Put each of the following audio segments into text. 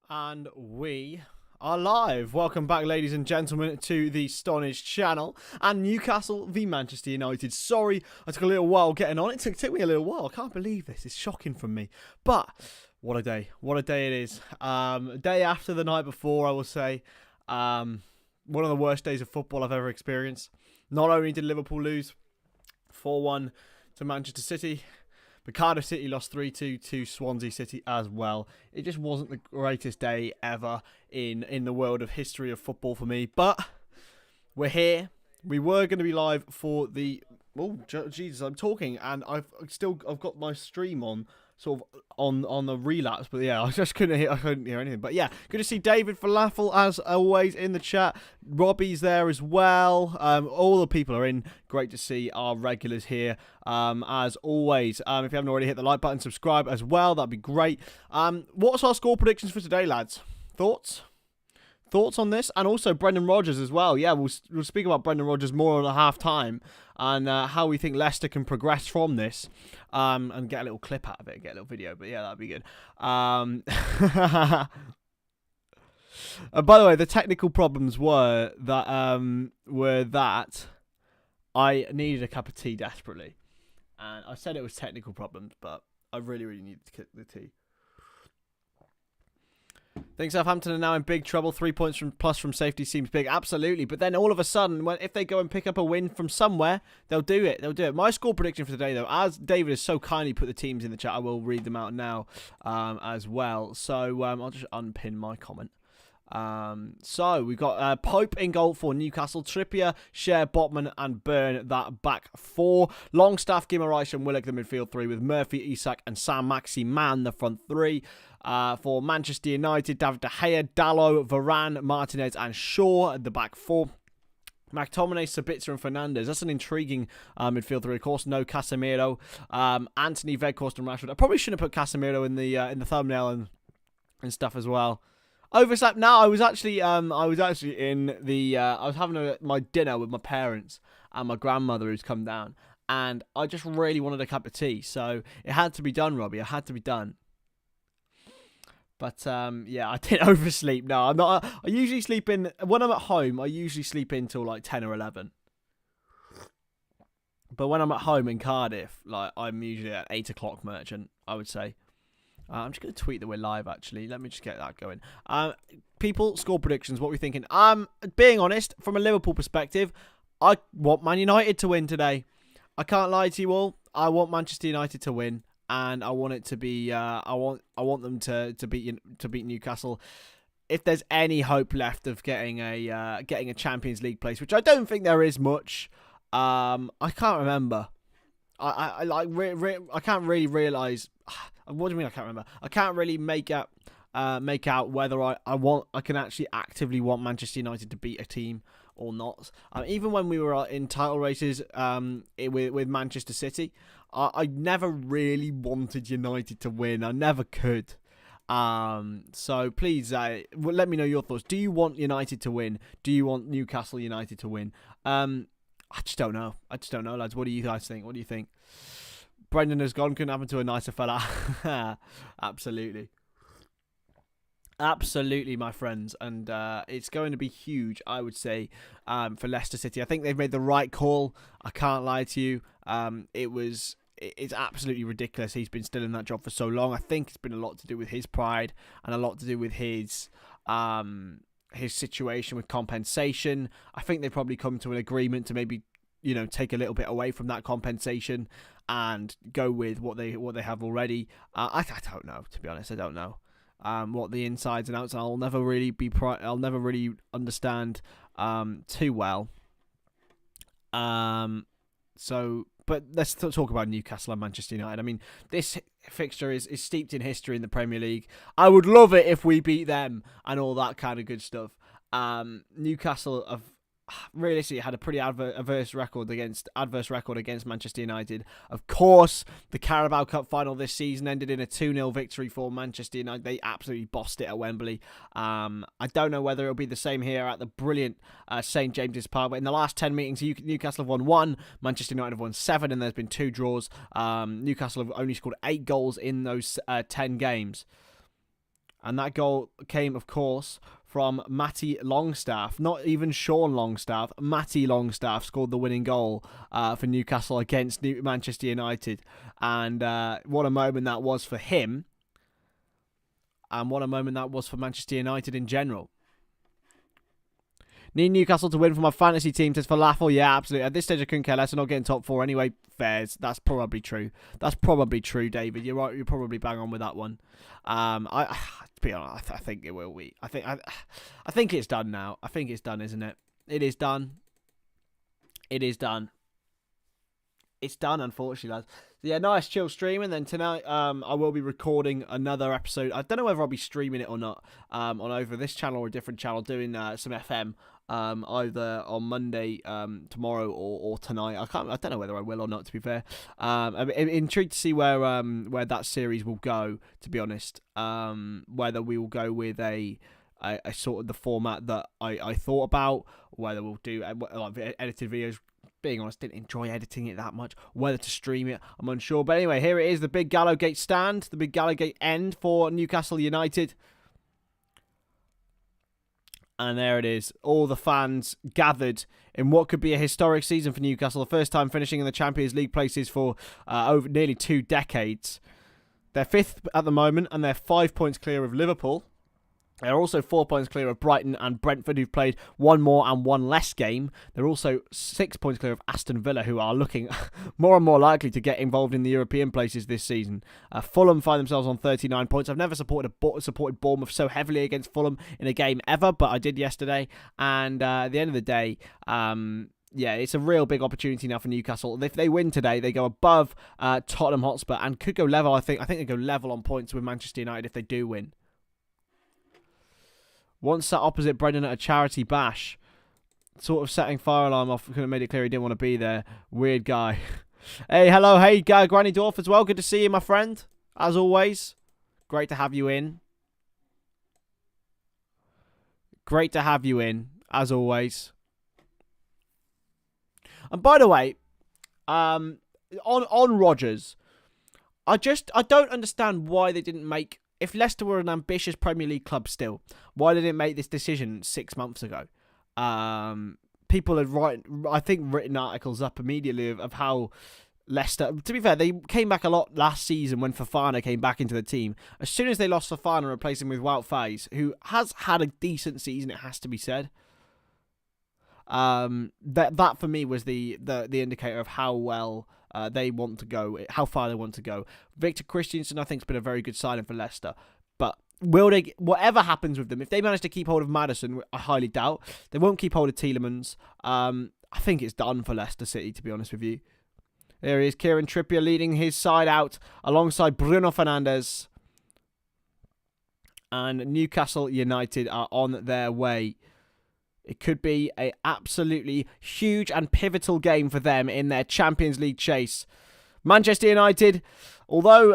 And we are live. Welcome back, ladies and gentlemen, to the Stonadge channel. And Newcastle v Manchester United. Sorry, I took a little while getting on. It took me a little while. I can't believe this. It's shocking from me. But what a day. What a day it is. Day after the night before, I will say. One of the worst days of football I've ever experienced. Not only did Liverpool lose 4-1 to Manchester City, but Cardiff City lost 3-2 to Swansea City as well. It just wasn't the greatest day ever in the world of history of football for me. But we're here. We were going to be live for the... Oh, Jesus, I'm talking and I've got my stream on, sort of on the relapse. But yeah, I couldn't hear anything. But yeah, good to see David Falafel as always in the chat. Robbie's there as well. All the people are in. Great to see our regulars here as always. If you haven't already, hit the like button, subscribe as well. That'd be great. What's our score predictions for today, lads? Thoughts on this? And also Brendan Rodgers as well. Yeah, we'll speak about Brendan Rodgers more on a half-time and how we think Leicester can progress from this and get a little clip out of it, get a little video. But yeah, that'd be good. By the way, the technical problems were that I needed a cup of tea desperately. And I said it was technical problems, but I really, really needed the tea. Think Southampton are now in big trouble. 3 points plus from safety seems big. Absolutely. But then all of a sudden, if they go and pick up a win from somewhere, they'll do it. My score prediction for today, though, as David has so kindly put the teams in the chat, I will read them out now as well. So I'll just unpin my comment. So we've got Pope in goal for Newcastle, Trippier, Cher, Botman and Byrne, that back four. Longstaff, Guimaraes and Willock, the midfield three, with Murphy, Isak and Sam Maximan, the front three. For Manchester United, David De Gea, Dalot, Varane, Martinez and Shaw at the back four. McTominay, Sabitzer and Fernandes. That's an intriguing midfield three. Of course, no Casemiro. Anthony, Weghorst and Rashford. I probably shouldn't have put Casemiro in the thumbnail and stuff as well. Overslept. No, I was actually in the I was having my dinner with my parents and my grandmother who's come down, and I just really wanted a cup of tea, so it had to be done, Robbie. It had to be done. But yeah, I didn't oversleep. No, I'm not. I usually sleep in when I'm at home. I usually sleep in till like 10 or 11. But when I'm at home in Cardiff, like I'm usually at 8 o'clock merchant, I would say. I'm just going to tweet that we're live, actually. Let me just get that going. People, score predictions, what are we thinking? Being honest, from a Liverpool perspective, I want Man United to win today. I can't lie to you all. I want Manchester United to win, and I want it to be. I want them to beat Newcastle. If there's any hope left of getting a Champions League place, which I don't think there is much. I can't remember. I can't really realise. What do you mean I can't remember? I can't really make out whether I can actually actively want Manchester United to beat a team or not. Even when we were in title races with Manchester City, I never really wanted United to win. I never could. So please let me know your thoughts. Do you want United to win? Do you want Newcastle United to win? I just don't know. Lads. What do you guys think? What do you think? Brendan has gone. Couldn't happen to a nicer fella. Absolutely. Absolutely, my friends. And it's going to be huge, I would say, for Leicester City. I think they've made the right call. I can't lie to you. It's absolutely ridiculous. He's been still in that job for so long. I think it's been a lot to do with his pride and a lot to do with his situation with compensation. I think they've probably come to an agreement to maybe, take a little bit away from that compensation and go with what they have already. I don't know, to be honest. I don't know what the insides and outs are. I'll never really understand too well. But let's talk about Newcastle and Manchester United. I mean, this fixture is steeped in history in the Premier League. I would love it if we beat them and all that kind of good stuff. Newcastle have realistically had a pretty adverse record against Manchester United. Of course, the Carabao Cup final this season ended in a 2-0 victory for Manchester United. They absolutely bossed it at Wembley. I don't know whether it'll be the same here at the brilliant St James's Park, but in the last 10 meetings, Newcastle have won 1, Manchester United have won 7, and there's been 2 draws. Newcastle have only scored 8 goals in those 10 games. And that goal came, of course, from Matty Longstaff. Not even Sean Longstaff. Matty Longstaff scored the winning goal for Newcastle against Manchester United. And what a moment that was for him. And what a moment that was for Manchester United in general. Need Newcastle to win for my fantasy team, says Falafel. Yeah, absolutely. At this stage, I couldn't care less. I'm not getting top 4 anyway. Fairs. That's probably true. That's probably true, David. You're right. You're probably bang on with that one. To be honest, I think it will be. I think it's done now. I think it's done, isn't it? It is done. It is done. It's done, unfortunately, lads. So yeah, nice chill stream, and then tonight I will be recording another episode. I don't know whether I'll be streaming it or not on over this channel or a different channel, doing some FM either on Monday tomorrow or tonight. I don't know whether I will or not, to be fair. I'm intrigued to see where that series will go, to be honest. Whether we will go with a sort of the format that I thought about, whether we'll do like edited videos. Being honest, didn't enjoy editing it that much. Whether to stream it, I'm unsure. But anyway, here it is, the big Gallowgate stand, the big Gallowgate end for Newcastle United. And there it is, all the fans gathered in what could be a historic season for Newcastle. The first time finishing in the Champions League places for over nearly 2 decades. They're 5th at the moment, and they're 5 points clear of Liverpool. They're also 4 points clear of Brighton and Brentford, who've played 1 more and 1 less game. They're also 6 points clear of Aston Villa, who are looking more and more likely to get involved in the European places this season. Fulham find themselves on 39 points. I've never supported Bournemouth so heavily against Fulham in a game ever, but I did yesterday. And at the end of the day, yeah, it's a real big opportunity now for Newcastle. If they win today, they go above Tottenham Hotspur and could go level. I think they go level on points with Manchester United if they do win. Once sat opposite Brendan at a charity bash, sort of setting fire alarm off. Could have made it clear he didn't want to be there. Weird guy. Hey, hello, hey, Granny Dorf as well. Good to see you, my friend. As always, great to have you in. Great to have you in, as always. And by the way, on Rodgers, I don't understand why they didn't make. If Leicester were an ambitious Premier League club still, why did it make this decision 6 months ago? People had written articles up immediately of how Leicester, to be fair, they came back a lot last season when Fofana came back into the team. As soon as they lost Fofana and replaced him with Wout Faes, who has had a decent season, it has to be said. That for me was the indicator of how well they want to go, how far they want to go. Victor Christiansen, I think, has been a very good signing for Leicester. But will they? Whatever happens with them, if they manage to keep hold of Maddison, I highly doubt they won't keep hold of Tielemans. I think it's done for Leicester City, to be honest with you. There he is, Kieran Trippier leading his side out alongside Bruno Fernandes, and Newcastle United are on their way. It could be an absolutely huge and pivotal game for them in their Champions League chase. Manchester United, although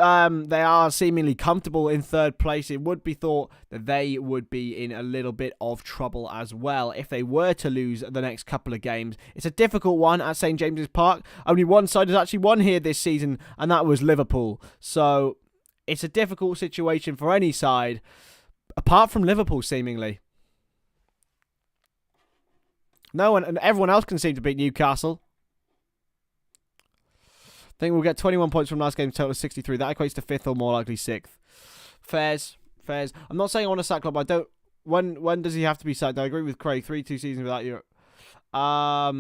they are seemingly comfortable in 3rd place, it would be thought that they would be in a little bit of trouble as well if they were to lose the next couple of games. It's a difficult one at St James's Park. Only one side has actually won here this season, and that was Liverpool. So it's a difficult situation for any side, apart from Liverpool, seemingly. No one and everyone else can seem to beat Newcastle. I think we'll get 21 points from last game's total of 63. That equates to 5th or more likely 6th. Fairs. I'm not saying I want to sack Klopp. I don't. When does he have to be sacked? I agree with Craig. 3-2 seasons without Europe. I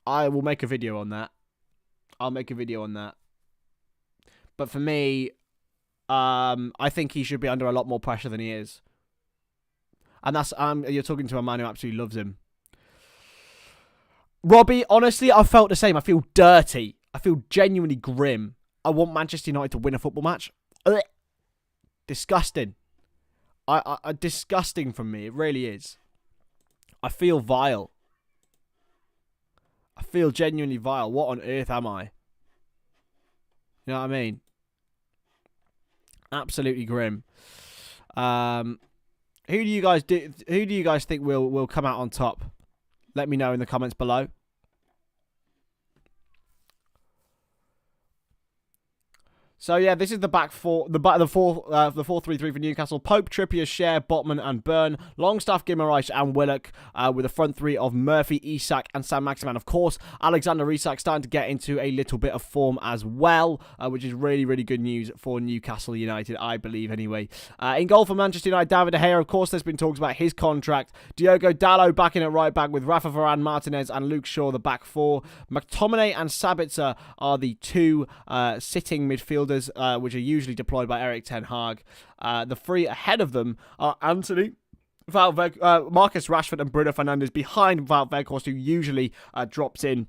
will make a video on that. But for me, I think he should be under a lot more pressure than he is. And that's you're talking to a man who absolutely loves him. Robbie, honestly, I felt the same. I feel dirty. I feel genuinely grim. I want Manchester United to win a football match. Ugh. Disgusting. Disgusting from me. It really is. I feel vile. I feel genuinely vile. What on earth am I? You know what I mean? Absolutely grim. Who do you guys think will come out on top? Let me know in the comments below. So yeah, this is the back four, the 4-3-3 for Newcastle. Pope, Trippier, Share, Botman, and Byrne. Longstaff, Gimmer, and Willock, with a front three of Murphy, Isak, and Sam Maximan. Of course, Alexander Isak starting to get into a little bit of form as well, which is really, really good news for Newcastle United, I believe, anyway. In goal for Manchester United, David De Gea. Of course, there's been talks about his contract. Diogo Dalot back in at right back with Rafa Varane, Martinez, and Luke Shaw, the back four. McTominay and Sabitzer are the two sitting midfielders, which are usually deployed by Erik ten Hag. The three ahead of them are Anthony, Marcus Rashford, and Bruno Fernandes behind Wout Weghorst, who usually drops in.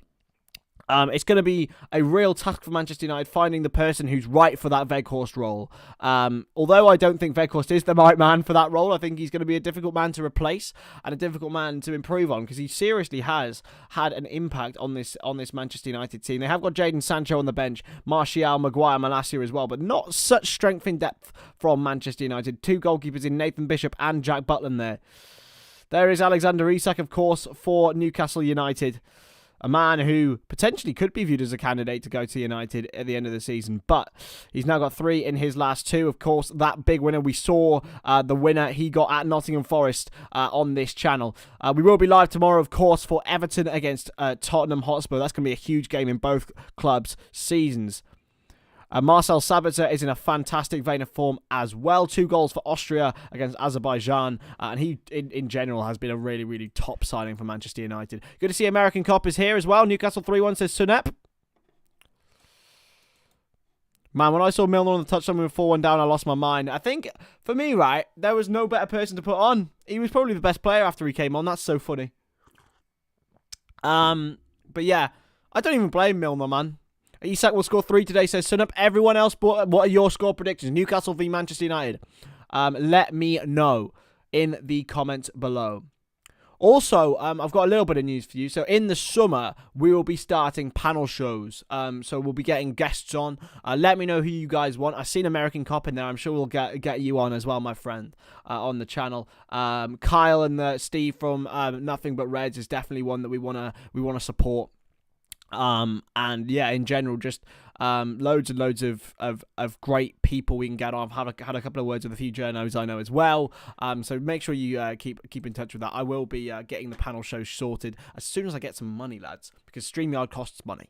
It's going to be a real task for Manchester United finding the person who's right for that Weghorst role. Although I don't think Weghorst is the right man for that role, I think he's going to be a difficult man to replace and a difficult man to improve on, because he seriously has had an impact on this Manchester United team. They have got Jadon Sancho on the bench, Martial, Maguire, Malacia as well, but not such strength in depth from Manchester United. Two goalkeepers in Nathan Bishop and Jack Butland there. There is Alexander Isak, of course, for Newcastle United. A man who potentially could be viewed as a candidate to go to United at the end of the season. But he's now got 3 in his last 2. Of course, that big winner, we saw the winner he got at Nottingham Forest on this channel. We will be live tomorrow, of course, for Everton against Tottenham Hotspur. That's going to be a huge game in both clubs' seasons. Marcel Sabitzer is in a fantastic vein of form as well. 2 goals for Austria against Azerbaijan. And he, in general, has been a really, really top signing for Manchester United. Good to see American Cop is here as well. Newcastle 3-1 says Sunep. Man, when I saw Milner on the touchline with 4-1 down, I lost my mind. I think, for me, right, there was no better person to put on. He was probably the best player after he came on. That's so funny. But yeah, I don't even blame Milner, man. Isak will score 3 today, says Sunup. Everyone else, what are your score predictions? Newcastle v Manchester United. Let me know in the comments below. Also, I've got a little bit of news for you. So in the summer, we will be starting panel shows. So we'll be getting guests on. Let me know who you guys want. I've seen American Cop in there. I'm sure we'll get you on as well, my friend, on the channel. Kyle and Steve from Nothing But Reds is definitely one that we wanna support. And yeah, in general, just loads and loads of great people we can get on. I've had a couple of words with a few journos I know as well. So make sure you keep in touch with that. I will be getting the panel show sorted as soon as I get some money, lads, because StreamYard costs money.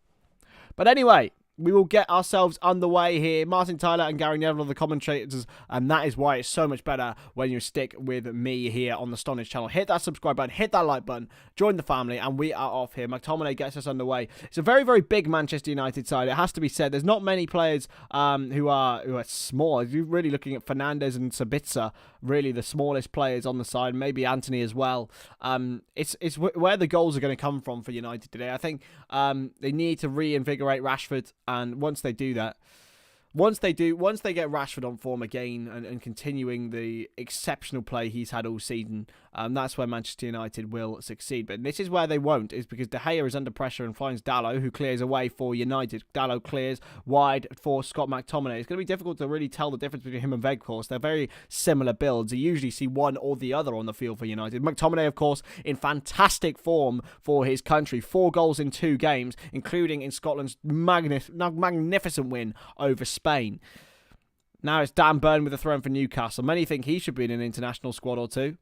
But anyway, we will get ourselves underway here. Martin Tyler and Gary Neville are the commentators, and that is why it's so much better when you stick with me here on the Stonadge channel. Hit that subscribe button, hit that like button, join the family, and we are off here. McTominay gets us underway. It's a very, very big Manchester United side, it has to be said. There's not many players who are small. If you're really looking at Fernandes and Sabitzer, really the smallest players on the side, maybe Anthony as well. It's where the goals are going to come from for United today. I think they need to reinvigorate Rashford. And once they do that, once they get Rashford on form again and continuing the exceptional play he's had all season, that's where Manchester United will succeed. But this is where they won't, is because De Gea is under pressure and finds Dalot, who clears away for United. Dalot clears wide for Scott McTominay. It's going to be difficult to really tell the difference between him and Weghorst. They're very similar builds. You usually see one or the other on the field for United. McTominay, of course, in fantastic form for his country. 4 goals in 2 games, including in Scotland's magnificent win over Spain. Now it's Dan Burn with a throw in for Newcastle. Many think he should be in an international squad or two.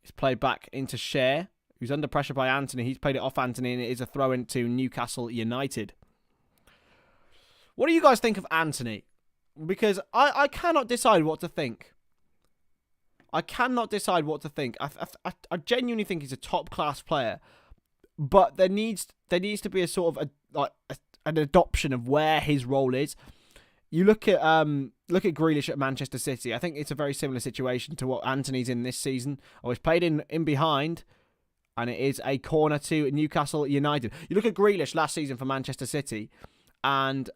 It's played back into Share, who's under pressure by Anthony. He's played it off Anthony, and it is a throw in to Newcastle United. What do you guys think of Anthony? Because I cannot decide what to think. I cannot decide what to think. I genuinely think he's a top-class player. But there needs to be a sort of an adoption of where his role is. You look at Grealish at Manchester City. I think it's a very similar situation to what Anthony's in this season. He's played in behind, and it is a corner to Newcastle United. You look at Grealish last season for Manchester City, and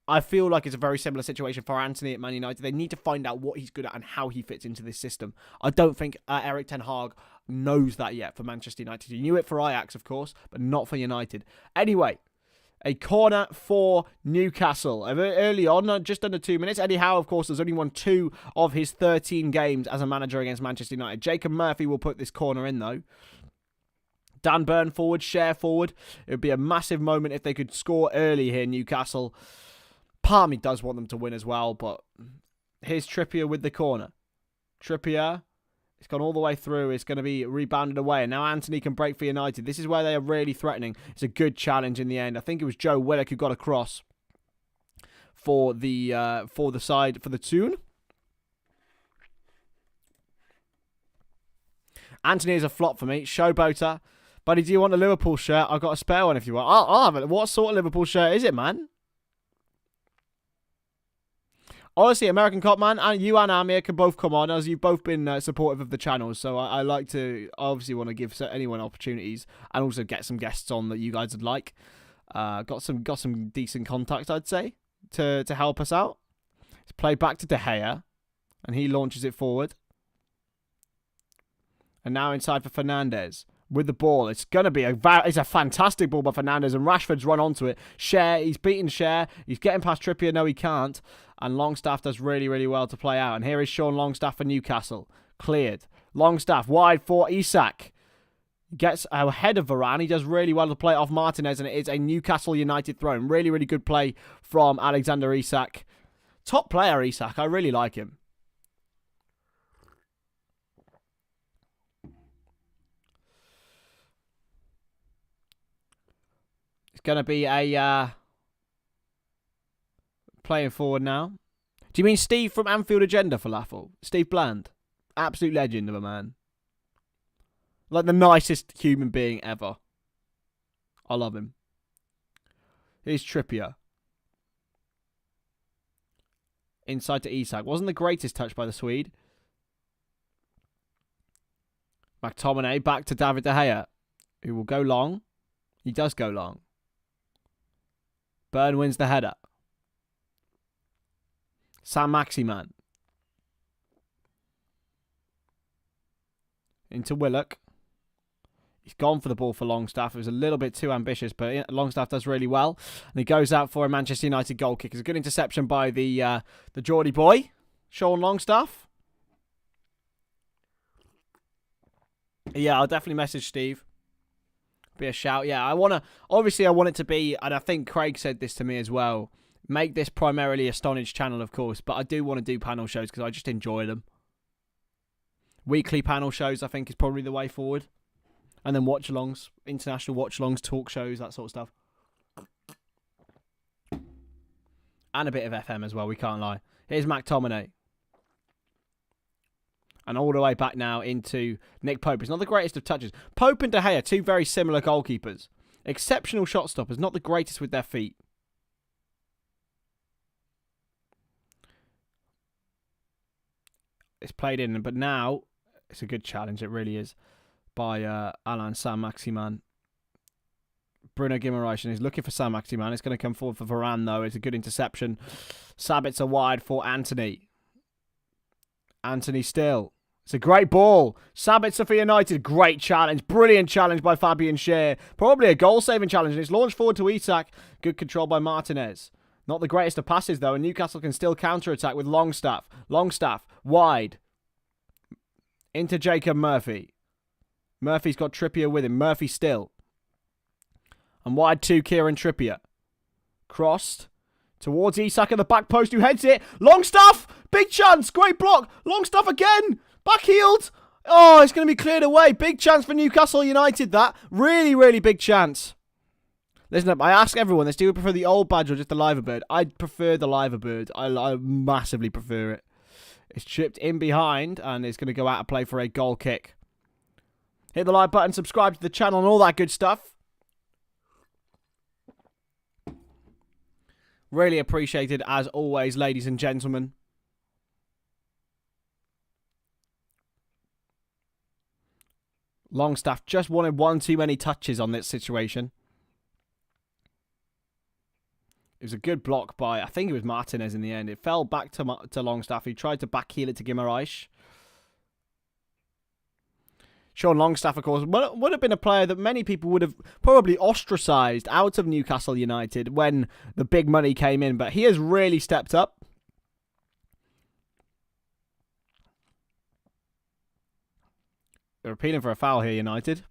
I feel like it's a very similar situation for Anthony at Man United. They need to find out what he's good at and how he fits into this system. I don't think Erik ten Hag knows that yet for Manchester United. He knew it for Ajax, of course, but not for United. Anyway, a corner for Newcastle. Early on, just under 2 minutes. Eddie Howe, of course, has only won 2 of his 13 games as a manager against Manchester United. Jacob Murphy will put this corner in, though. Dan Burn forward, Share forward. It would be a massive moment if they could score early here, Newcastle. Part of me does want them to win as well, but here's Trippier with the corner. Trippier, it's gone all the way through. It's going to be rebounded away, and now Anthony can break for United. This is where they are really threatening. It's a good challenge in the end. I think it was Joe Willock who got across for the side for the tune. Anthony is a flop for me. Showboater. Buddy, do you want a Liverpool shirt? I've got a spare one if you want. I'll have it. What sort of Liverpool shirt is it, man? Honestly, American Cop Man, and you and Amir can both come on, as you've both been supportive of the channel. So I like to, obviously want to give anyone opportunities and also get some guests on that you guys would like. Got some decent contacts, I'd say, to help us out. It's played back to De Gea, and he launches it forward. And now inside for Fernandes with the ball. It's going to be it's a fantastic ball by Fernandes, and Rashford's run onto it. He's beaten Cher. He's getting past Trippier. No, he can't. And Longstaff does really, really well to play out. And here is Sean Longstaff for Newcastle. Cleared. Longstaff wide for Isak. Gets ahead of Varane. He does really well to play it off Martinez, and it is a Newcastle United throw. Really, really good play from Alexander Isak. Top player, Isak. I really like him. It's going to be a playing forward now. Do you mean Steve from Anfield Agenda, Falafel? Steve Bland. Absolute legend of a man. Like the nicest human being ever. I love him. Here's Trippier. Inside to Isak. Wasn't the greatest touch by the Swede. McTominay back to David De Gea, who will go long. He does go long. Burn wins the header. Sam Maximan. Into Willock. He's gone for the ball for Longstaff. It was a little bit too ambitious, but Longstaff does really well. And he goes out for a Manchester United goal kick. It's a good interception by the Geordie boy, Sean Longstaff. Yeah, I'll definitely message Steve. Be a shout. Yeah, I want it to be, and I think Craig said this to me as well, make this primarily a Stonadge channel, of course, but I do want to do panel shows because I just enjoy them. Weekly panel shows, I think, is probably the way forward. And then watch-alongs, international watch-alongs, talk shows, that sort of stuff. And a bit of FM as well, we can't lie. Here's McTominay. And all the way back now into Nick Pope. It's not the greatest of touches. Pope and De Gea, two very similar goalkeepers. Exceptional shot stoppers, not the greatest with their feet. It's played in, but now it's a good challenge, it really is, by Alain Saint-Maximin. Bruno Guimaraes is looking for Saint-Maximin. It's going to come forward for Varane, though. It's a good interception. Sabitzer wide for Anthony. Anthony still. It's a great ball. Sabitzer for United. Great challenge. Brilliant challenge by Fabian Schär. Probably a goal-saving challenge. And it's launched forward to Isak. Good control by Martinez. Not the greatest of passes, though. And Newcastle can still counter-attack with Longstaff. Longstaff wide. Into Jacob Murphy. Murphy's got Trippier with him. Murphy still. And wide to Kieran Trippier. Crossed. Towards Isak at the back post, who heads it. Longstaff! Big chance! Great block! Longstaff again! Backheeled! Oh, it's going to be cleared away. Big chance for Newcastle United, that. Really, really big chance. Listen up, I ask everyone this. Do you prefer the old badge or just the liver bird? I prefer the liver bird. I massively prefer it. It's chipped in behind, and it's going to go out and play for a goal kick. Hit the like button, subscribe to the channel, and all that good stuff. Really appreciated, as always, ladies and gentlemen. Longstaff just wanted one too many touches on this situation. It was a good block by, I think it was Martinez in the end. It fell back to Longstaff. He tried to backheel it to Guimaraes. Sean Longstaff, of course, would have been a player that many people would have probably ostracised out of Newcastle United when the big money came in. But he has really stepped up. They're appealing for a foul here, United.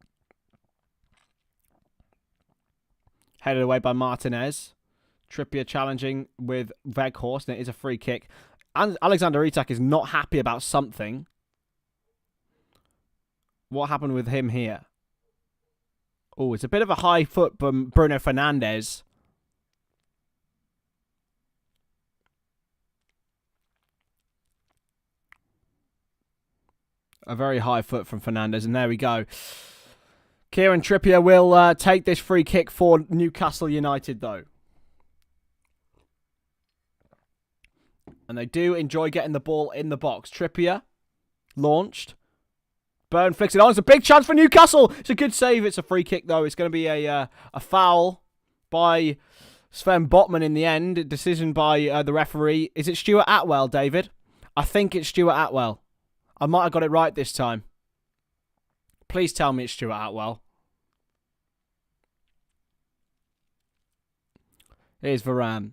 Headed away by Martinez. Trippier challenging with Weghorst, and it is a free kick. And Alexander Isak is not happy about something. What happened with him here? Oh, it's a bit of a high foot from Bruno Fernandes. A very high foot from Fernandes, and there we go. Kieran Trippier will take this free kick for Newcastle United, though. And they do enjoy getting the ball in the box. Trippier, launched. Burn flicks it on. It's a big chance for Newcastle. It's a good save. It's a free kick, though. It's going to be a foul by Sven Botman in the end. A decision by the referee. Is it Stuart Atwell, David? I think it's Stuart Atwell. I might have got it right this time. Please tell me it's Stuart Atwell. Here's Varane.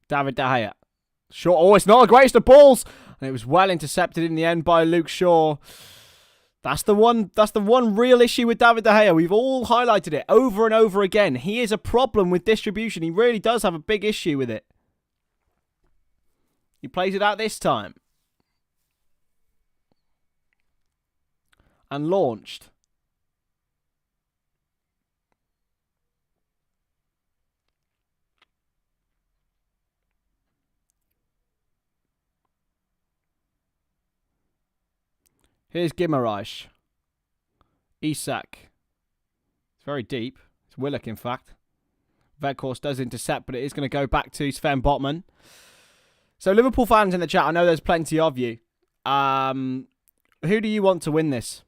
David De Gea. Short. Oh, it's not the greatest of balls. And it was well intercepted in the end by Luke Shaw. That's the one real issue with David De Gea. We've all highlighted it over and over again. He is a problem with distribution. He really does have a big issue with it. He plays it out this time. And launched. Here's Guimaraes. Isak. It's very deep. It's Willock, in fact. Weghorst does intercept, but it is going to go back to Sven Botman. So, Liverpool fans in the chat, I know there's plenty of you. Who do you want to win this?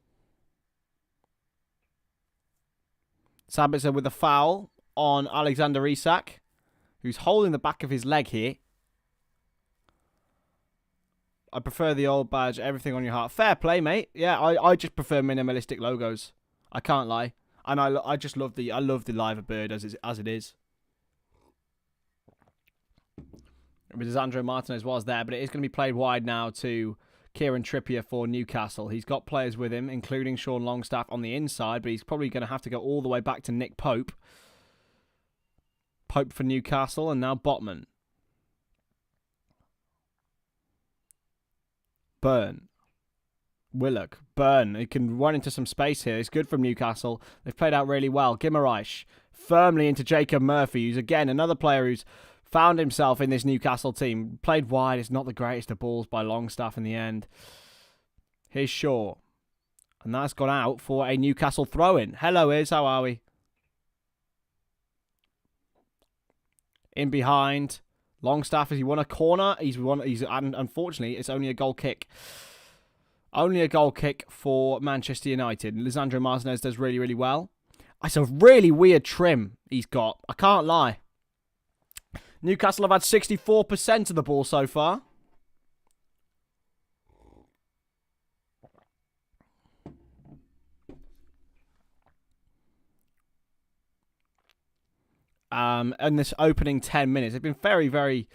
Sabitzer with a foul on Alexander Isak, who's holding the back of his leg here. I prefer the old badge, everything on your heart. Fair play, mate. Yeah, I just prefer minimalistic logos. I can't lie. And I just love the liver bird as it is. Lisandro Martinez was there, but it is going to be played wide now to Kieran Trippier for Newcastle. He's got players with him, including Sean Longstaff on the inside, but he's probably going to have to go all the way back to Nick Pope. Pope for Newcastle, and now Botman. Burn. Willock. Burn. He can run into some space here. It's good from Newcastle. They've played out really well. Guimaraes firmly into Jacob Murphy, who's again another player who's found himself in this Newcastle team. Played wide. It's not the greatest of balls by Longstaff in the end. Here's Shaw. And that's gone out for a Newcastle throw-in. Hello, Iz. How are we? In behind. Longstaff, has he won a corner? And unfortunately, it's only a goal kick. Only a goal kick for Manchester United. Lisandro Martinez does really, really well. It's a really weird trim he's got. I can't lie. Newcastle have had 64% of the ball so far. In this opening 10 minutes. They've been very, very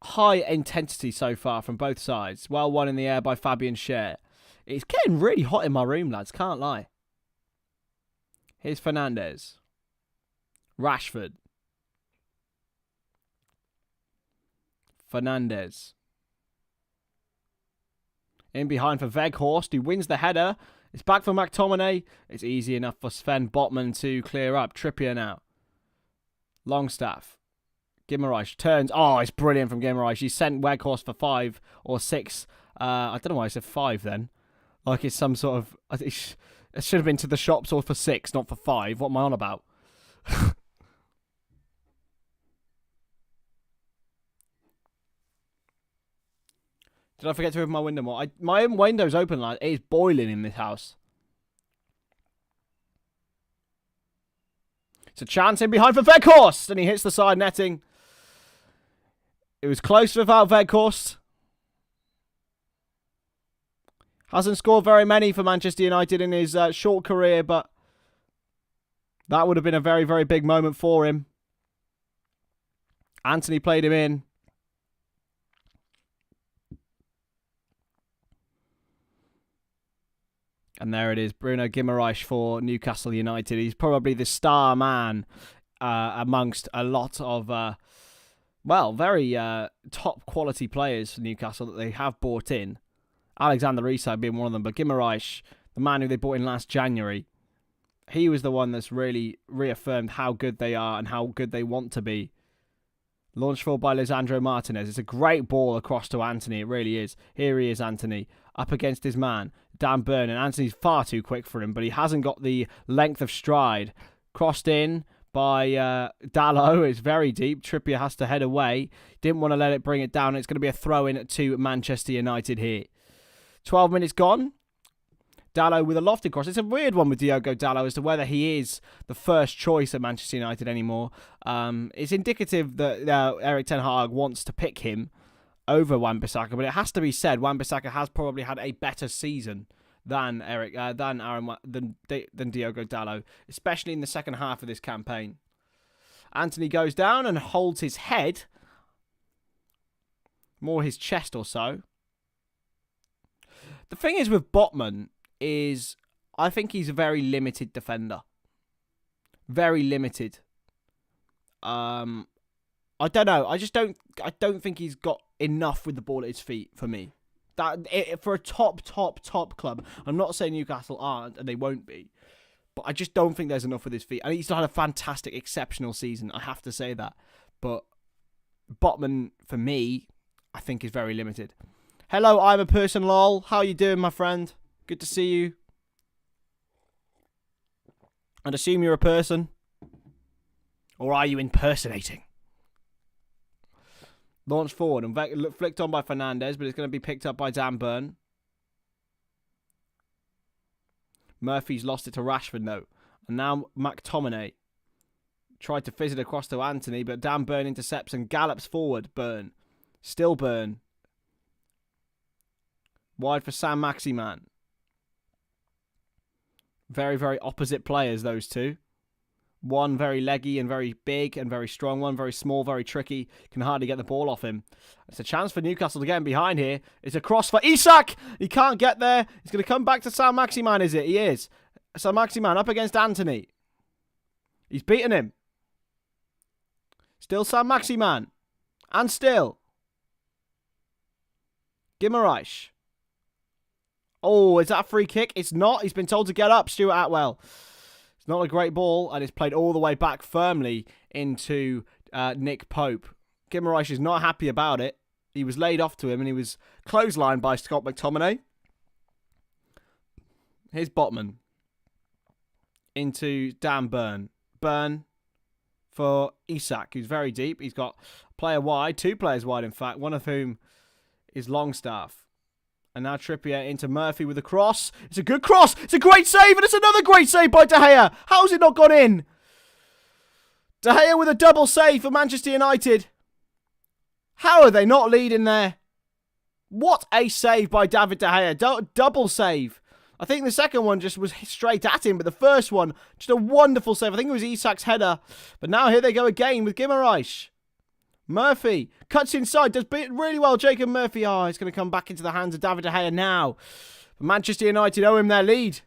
high intensity so far from both sides. Well won in the air by Fabian Schär. It's getting really hot in my room, lads. Can't lie. Here's Fernandes. Rashford. Fernandes. In behind for Weghorst, who wins the header. It's back for McTominay. It's easy enough for Sven Botman to clear up. Trippier now. Longstaff. Guimaraes turns. Oh, it's brilliant from Guimaraes. He sent Weghorst for 5 or 6. I don't know why I said 5 then. Like it's some sort of... It should have been to the shops or for 6, not for 5. What am I on about? Did I forget to open my window more? My window's open, like it is boiling in this house. It's a chance in behind for Weghorst, and he hits the side netting. It was close without Weghorst. Hasn't scored very many for Manchester United in his short career, but that would have been a very, very big moment for him. Anthony played him in. And there it is, Bruno Guimaraes for Newcastle United. He's probably the star man amongst a lot of, very top quality players for Newcastle that they have bought in. Alexander Isak being one of them, but Guimaraes, the man who they bought in last January, he was the one that's really reaffirmed how good they are and how good they want to be. Launched forward by Lisandro Martinez. It's a great ball across to Anthony. It really is. Here he is, Anthony, up against his man, Dan Burn. And Anthony's far too quick for him, but he hasn't got the length of stride. Crossed in by Dalot. It's very deep. Trippier has to head away. Didn't want to let it bring it down. It's going to be a throw-in to Manchester United here. 12 minutes gone. Dalot with a lofted cross. It's a weird one with Diogo Dalot as to whether he is the first choice at Manchester United anymore. It's indicative that Erik ten Hag wants to pick him over Wan-Bissaka, but it has to be said Wan-Bissaka has probably had a better season than Diogo Dalot, especially in the second half of this campaign. Anthony goes down and holds his head, more his chest or so. The thing is with Botman is I think he's a very limited defender. Very limited. I don't know. I don't think he's got enough with the ball at his feet for me. For a top club. I'm not saying Newcastle aren't and they won't be, but I just don't think there's enough with his feet. And he's had a fantastic, exceptional season. I have to say that. But Botman, for me, I think is very limited. Hello, I'm a person, lol. How you doing, my friend? Good to see you. I'd assume you're a person. Or are you impersonating? Launched forward and flicked on by Fernandes, but it's going to be picked up by Dan Burn. Murphy's lost it to Rashford, though. And now McTominay tried to fizz it across to Anthony, but Dan Burn intercepts and gallops forward. Burn. Still Burn. Wide for Sam Maximan. Very, very opposite players, those two. One very leggy and very big and very strong. One very small, very tricky. Can hardly get the ball off him. It's a chance for Newcastle to get him behind here. It's a cross for Isak. He can't get there. He's going to come back to Sam Maximan, is it? He is. Sam Maximan up against Anthony. He's beaten him. Still Sam Maximan. And still Guimaraes. Oh, is that a free kick? It's not. He's been told to get up, Stuart Atwell. It's not a great ball, and it's played all the way back firmly into Nick Pope. Guimaraes is not happy about it. He was laid off to him, and he was clotheslined by Scott McTominay. Here's Botman. Into Dan Burn. Burn for Isak, who's very deep. He's got a player wide, two players wide, in fact, one of whom is Longstaff. And now Trippier into Murphy with a cross. It's a good cross. It's a great save. And it's another great save by De Gea. How's it not gone in? De Gea with a double save for Manchester United. How are they not leading there? What a save by David De Gea. Double save. I think the second one just was straight at him. But the first one, just a wonderful save. I think it was Isak's header. But now here they go again with Guimaraes. Murphy cuts inside, does really well. Jacob Murphy, it's going to come back into the hands of David De Gea now. But Manchester United owe him their lead,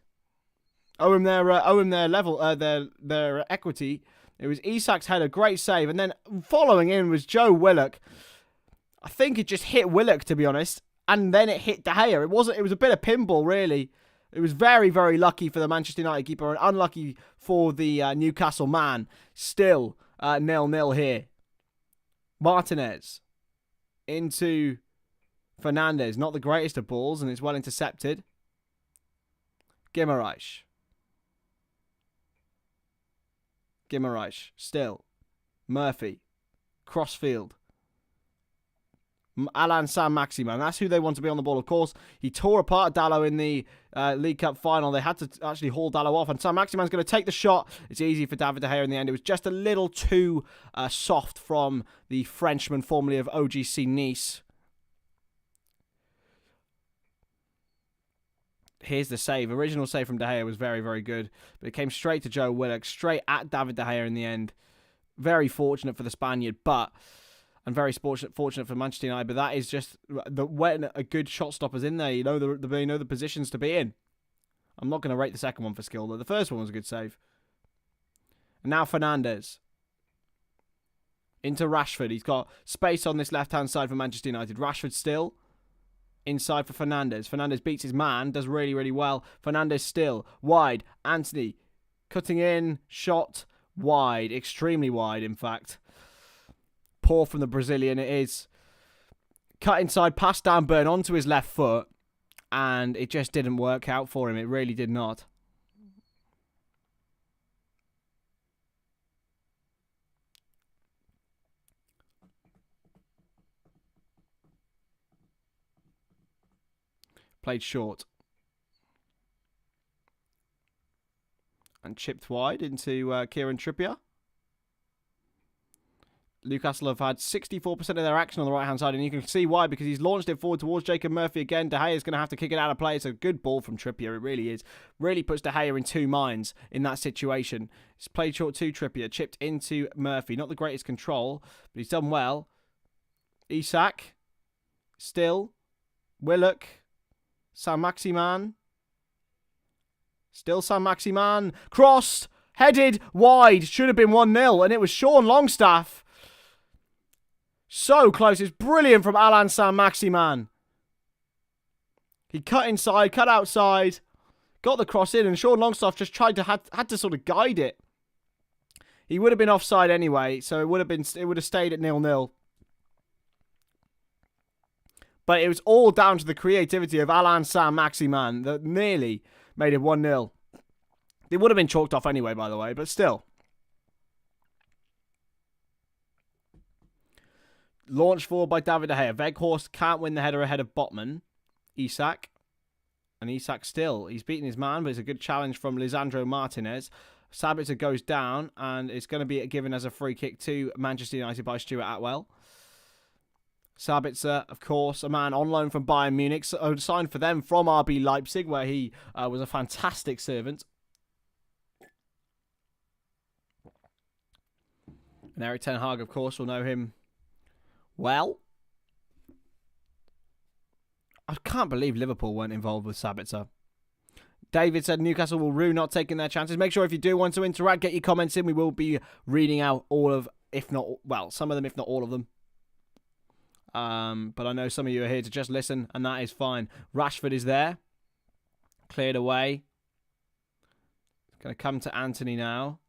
owe him their level, their equity. It was Isak's header, great save, and then following in was Joe Willock. I think it just hit Willock, to be honest, and then it hit De Gea. It was a bit of pinball, really. It was very, very lucky for the Manchester United keeper and unlucky for the Newcastle man. Still 0-0 here. Martinez into Fernandes. Not the greatest of balls, and it's well intercepted. Guimaraes. Still. Murphy. Crossfield. Alan Sam Maximan. That's who they want to be on the ball, of course. He tore apart Dalot in the League Cup final. They had to actually haul Dalot off, and Sam Maximan's going to take the shot. It's easy for David De Gea in the end. It was just a little too soft from the Frenchman, formerly of OGC Nice. Here's the save. Original save from De Gea was very, very good, but it came straight to Joe Willock, straight at David De Gea in the end. Very fortunate for the Spaniard, and very fortunate for Manchester United, but that is just when a good shot stopper's in there. You know the positions to be in. I'm not going to rate the second one for skill, though. The first one was a good save. And now Fernandes. Into Rashford. He's got space on this left-hand side for Manchester United. Rashford still. Inside for Fernandes. Fernandes beats his man. Does really, really well. Fernandes still. Wide. Anthony. Cutting in. Shot. Wide. Extremely wide, in fact. Poor from the Brazilian it is. Cut inside. Pass Dan Burn onto his left foot. And it just didn't work out for him. It really did not. Played short. And chipped wide into Kieran Trippier. Newcastle have had 64% of their action on the right-hand side, and you can see why, because he's launched it forward towards Jacob Murphy again. De Gea is going to have to kick it out of play. It's a good ball from Trippier, it really is. Really puts De Gea in two minds in that situation. He's played short to Trippier, chipped into Murphy. Not the greatest control, but he's done well. Isak, still. Willock, Saint-Maximin. Still Saint-Maximin. Crossed, headed, wide. Should have been 1-0, and it was Sean Longstaff. So close. It's brilliant from Alan Saint-Maximin. He cut inside, cut outside, got the cross in, and Sean Longstaff just had to sort of guide it. He would have been offside anyway, so it would have stayed at 0-0. But it was all down to the creativity of Alan Saint-Maximin that nearly made it 1-0. It would have been chalked off anyway, by the way, but still. Launched forward by David De Gea. Weghorst can't win the header ahead of Botman. Isak. And Isak still. He's beaten his man, but it's a good challenge from Lisandro Martinez. Sabitzer goes down, and it's going to be given as a free kick to Manchester United by Stuart Atwell. Sabitzer, of course, a man on loan from Bayern Munich, signed for them from RB Leipzig, where he was a fantastic servant. And Erik ten Hag, of course, will know him well. I can't believe Liverpool weren't involved with Sabitzer. David said Newcastle will rue not taking their chances. Make sure if you do want to interact, get your comments in. We will be reading out all of, if not, well, some of them, if not all of them. But I know some of you are here to just listen, and that is fine. Rashford is there. Cleared away. It's going to come to Anthony now.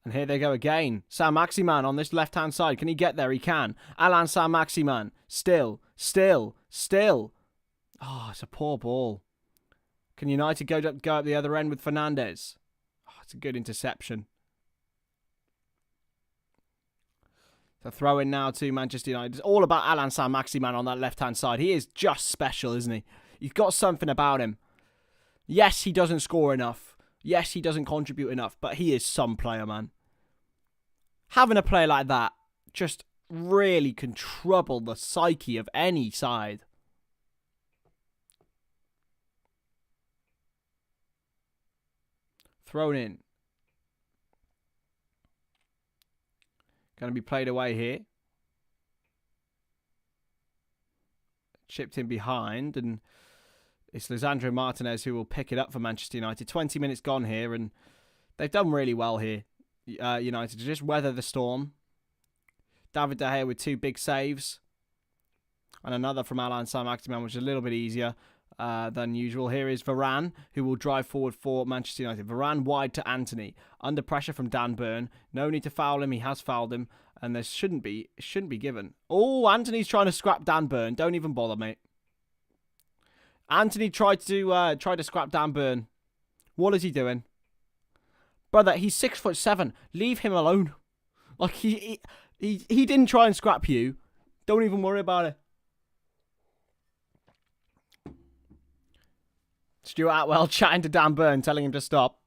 And here they go again. Saint-Maximin on this left-hand side. Can he get there? He can. Alan Saint-Maximin. Still. Oh, it's a poor ball. Can United go up the other end with Fernandes? Oh, it's a good interception. So throw in now to Manchester United. It's all about Alan Saint-Maximin on that left-hand side. He is just special, isn't he? He's got something about him. Yes, he doesn't score enough. Yes, he doesn't contribute enough, but he is some player, man. Having a player like that just really can trouble the psyche of any side. Thrown in. Going to be played away here. Chipped in behind, and it's Lisandro Martinez who will pick it up for Manchester United. 20 minutes gone here, and they've done really well here, United, to just weather the storm. David De Gea with 2 big saves. And another from Alan Saint-Maximin, which is a little bit easier than usual. Here is Varane, who will drive forward for Manchester United. Varane wide to Anthony. Under pressure from Dan Burn. No need to foul him. He has fouled him. And there shouldn't be given. Oh, Anthony's trying to scrap Dan Burn. Don't even bother, mate. Anthony tried to scrap Dan Burn. What is he doing? Brother, he's 6'7". Leave him alone. Like, he didn't try and scrap you. Don't even worry about it. Stuart Atwell chatting to Dan Burn, telling him to stop.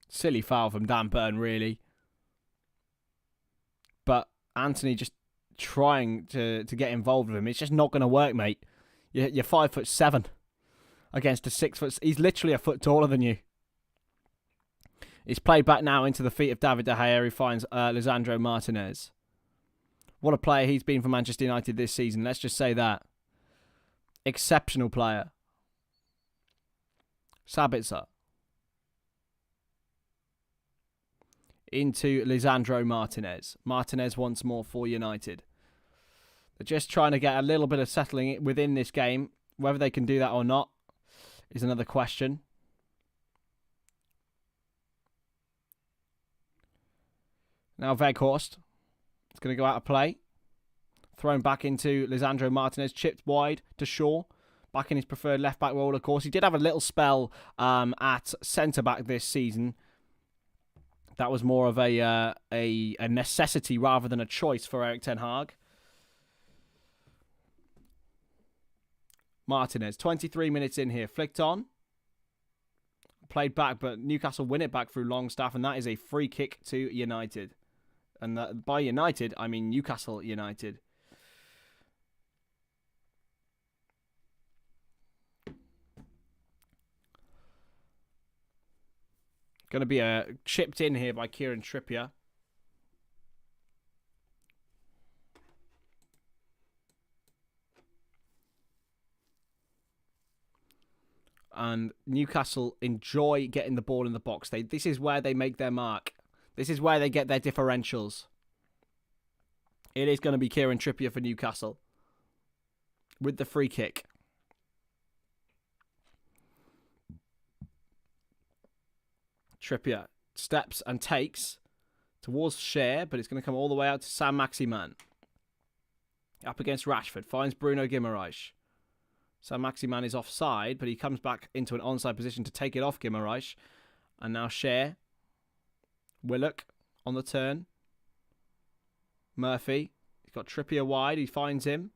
Silly foul from Dan Burn, really. But Anthony just trying to get involved with him. It's just not going to work, mate. You're 5'7" against a 6 foot. He's literally a foot taller than you. It's played back now into the feet of David De Gea, who finds Lisandro Martinez. What a player he's been for Manchester United this season. Let's just say that. Exceptional player. Sabitzer. Into Lisandro Martinez. Martinez once more for United. They're just trying to get a little bit of settling within this game. Whether they can do that or not is another question. Now Weghorst is going to go out of play. Thrown back into Lisandro Martinez. Chipped wide to Shaw. Back in his preferred left-back role, of course. He did have a little spell at centre-back this season. That was more of a necessity rather than a choice for Erik ten Hag. Martinez, 23 minutes in here. Flicked on. Played back, but Newcastle win it back through Longstaff, and that is a free kick to United. And by United, I mean Newcastle United. Going to be chipped in here by Kieran Trippier. And Newcastle enjoy getting the ball in the box. This is where they make their mark. This is where they get their differentials. It is going to be Kieran Trippier for Newcastle. With the free kick. Trippier steps and takes towards Cher, but it's going to come all the way out to Saint-Maximin. Up against Rashford. Finds Bruno Guimaraes. Saint-Maximin is offside, but he comes back into an onside position to take it off Guimaraes. And now Cher. Willock on the turn. Murphy. He's got Trippier wide. He finds him.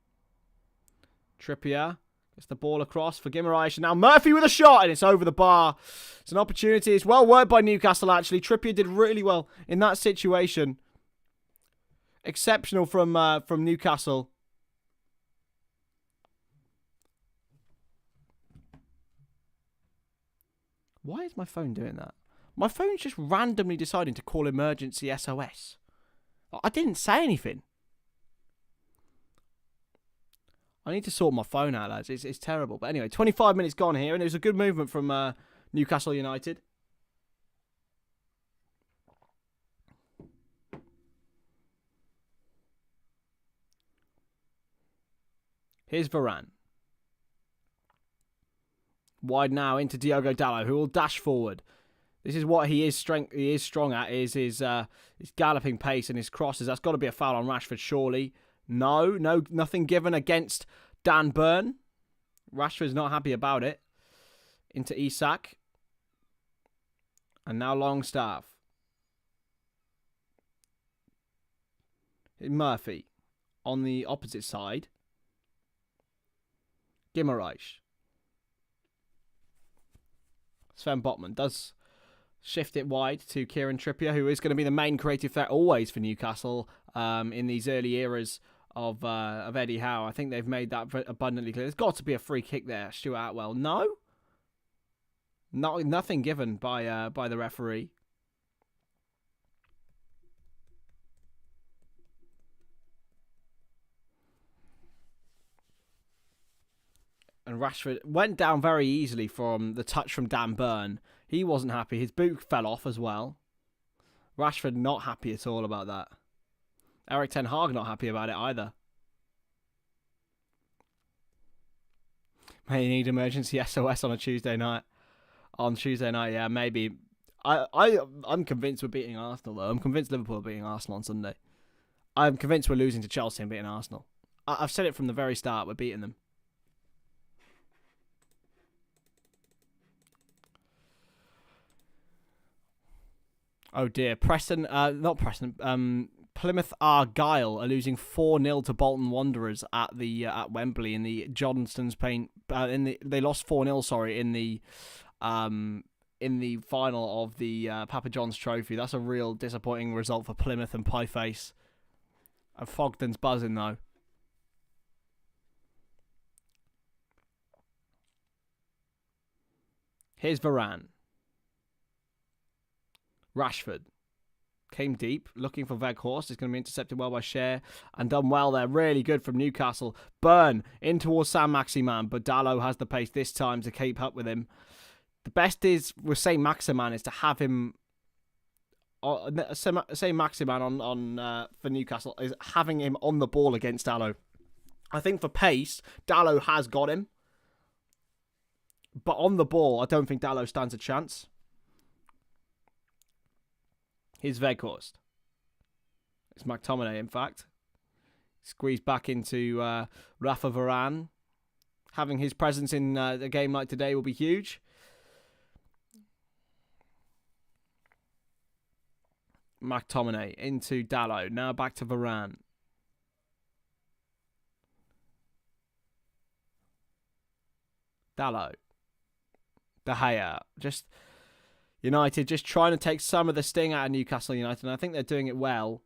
Trippier gets the ball across for Guimaraes. And now Murphy with a shot, and it's over the bar. It's an opportunity. It's well worked by Newcastle, actually. Trippier did really well in that situation. Exceptional from Newcastle. Why is my phone doing that? My phone's just randomly deciding to call emergency SOS. I didn't say anything. I need to sort my phone out, lads. It's terrible. But anyway, 25 minutes gone here, and it was a good movement from Newcastle United. Here's Varane. Wide now into Diogo Dalot, who will dash forward. This is what he is strong at, is his galloping pace and his crosses. That's got to be a foul on Rashford, surely. No, nothing given against Dan Burn. Rashford's not happy about it. Into Isak. And now Longstaff. Murphy on the opposite side. Guimaraes. Sven Botman does shift it wide to Kieran Trippier, who is going to be the main creative threat always for Newcastle in these early eras of Eddie Howe. I think they've made that abundantly clear. There's got to be a free kick there, Stuart Atwell. No? Nothing given by the referee. And Rashford went down very easily from the touch from Dan Burn. He wasn't happy. His boot fell off as well. Rashford not happy at all about that. Erik ten Hag not happy about it either. May need emergency SOS on a Tuesday night. On Tuesday night, yeah, maybe. I'm convinced we're beating Arsenal, though. I'm convinced Liverpool are beating Arsenal on Sunday. I'm convinced we're losing to Chelsea and beating Arsenal. I've said it from the very start. We're beating them. Oh dear, Plymouth Argyle are losing 4-0 to Bolton Wanderers at Wembley in the Johnston's Paint. They lost 4-0, sorry, in the final of the Papa John's Trophy. That's a real disappointing result for Plymouth and Pieface. And Fogden's buzzing though. Here's Varane. Rashford came deep, looking for Weghorst. It's going to be intercepted well by Cher and done well there. Really good from Newcastle. Burn in towards Saint-Maximin, but Dalot has the pace this time to keep up with him. The best is with Saint-Maximin is to have him. Saint-Maximin on for Newcastle is having him on the ball against Dalot. I think for pace, Dalot has got him. But on the ball, I don't think Dalot stands a chance. Here's Weghorst. It's McTominay, in fact. Squeezed back into Rafa Varane. Having his presence in a game like today will be huge. McTominay into Dalot. Now back to Varane. Dalot. De Gea. United just trying to take some of the sting out of Newcastle United, and I think they're doing it well.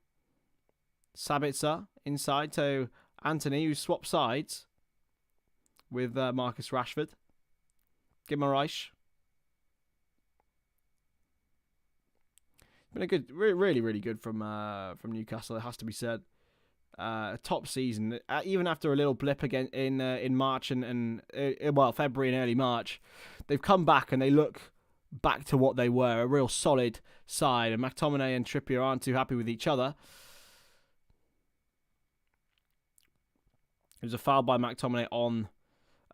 Sabitzer inside to Anthony, who swaps sides with Marcus Rashford. Gimmerreich. Been a good, really, really good from Newcastle. It has to be said. Top season, even after a little blip again in March and February and early March, they've come back and they look back to what they were, a real solid side. And McTominay and Trippier aren't too happy with each other. It was a foul by McTominay on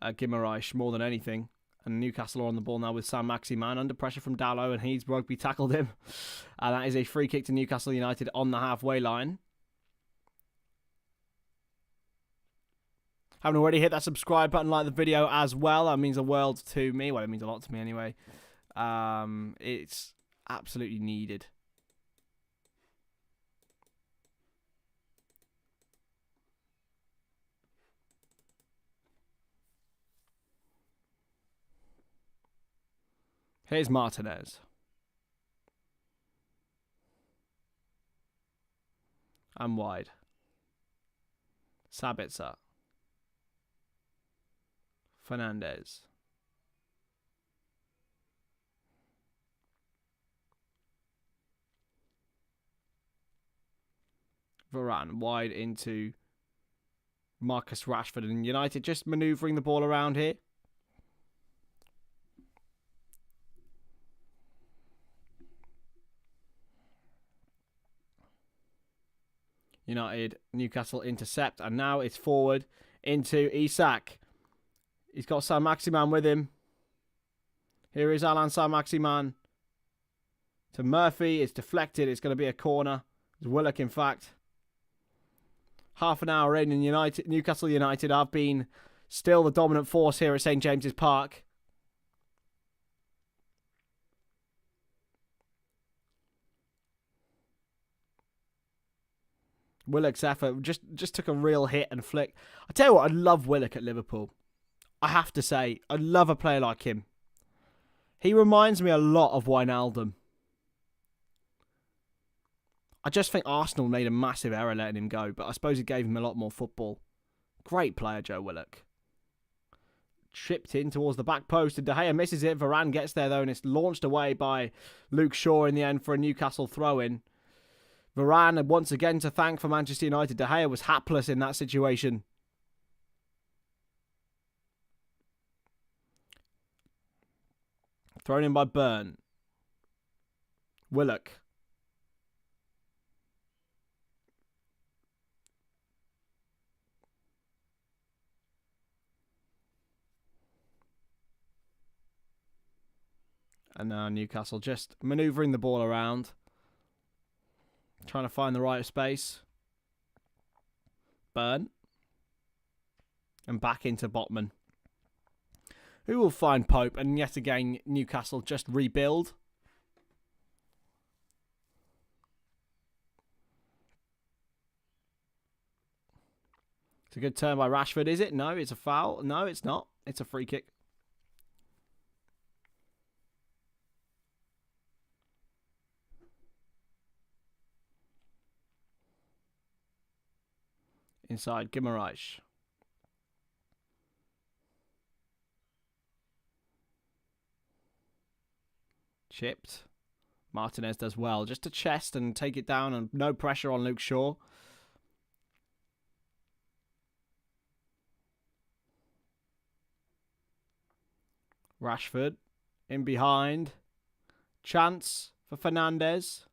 Gimmerreich more than anything. And Newcastle are on the ball now with Saint-Maximin under pressure from Dalot, and he's rugby tackled him. And that is a free kick to Newcastle United on the halfway line. Haven't already hit that subscribe button, like the video as well. That means the world to me. Well, it means a lot to me anyway. It's absolutely needed. Here's Martinez. And wide. Sabitzer. Fernandez. Varane wide into Marcus Rashford, and United just manoeuvring the ball around here. United, Newcastle intercept, and now it's forward into Isak. He's got Saint-Maximin with him. Here is Alan Saint-Maximin to Murphy. It's deflected. It's going to be a corner. It's Willock, in fact. Half an hour in, and Newcastle United have been still the dominant force here at St James's Park. Willock's effort just took a real hit and flick. I tell you what, I love Willock at Liverpool. I have to say, I love a player like him. He reminds me a lot of Wijnaldum. I just think Arsenal made a massive error letting him go, but I suppose it gave him a lot more football. Great player, Joe Willock. Chipped in towards the back post, and De Gea misses it. Varane gets there, though, and it's launched away by Luke Shaw in the end for a Newcastle throw-in. Varane, once again, to thank for Manchester United. De Gea was hapless in that situation. Thrown in by Byrne. Willock. And now Newcastle just manoeuvring the ball around. Trying to find the right space. Byrne. And back into Botman. Who will find Pope? And yet again, Newcastle just rebuild. It's a good turn by Rashford, is it? No, it's a foul. No, it's not. It's a free kick. Inside, Gimmerreich. Chipped. Martinez does well. Just to chest and take it down and no pressure on Luke Shaw. Rashford in behind. Chance for Fernandes.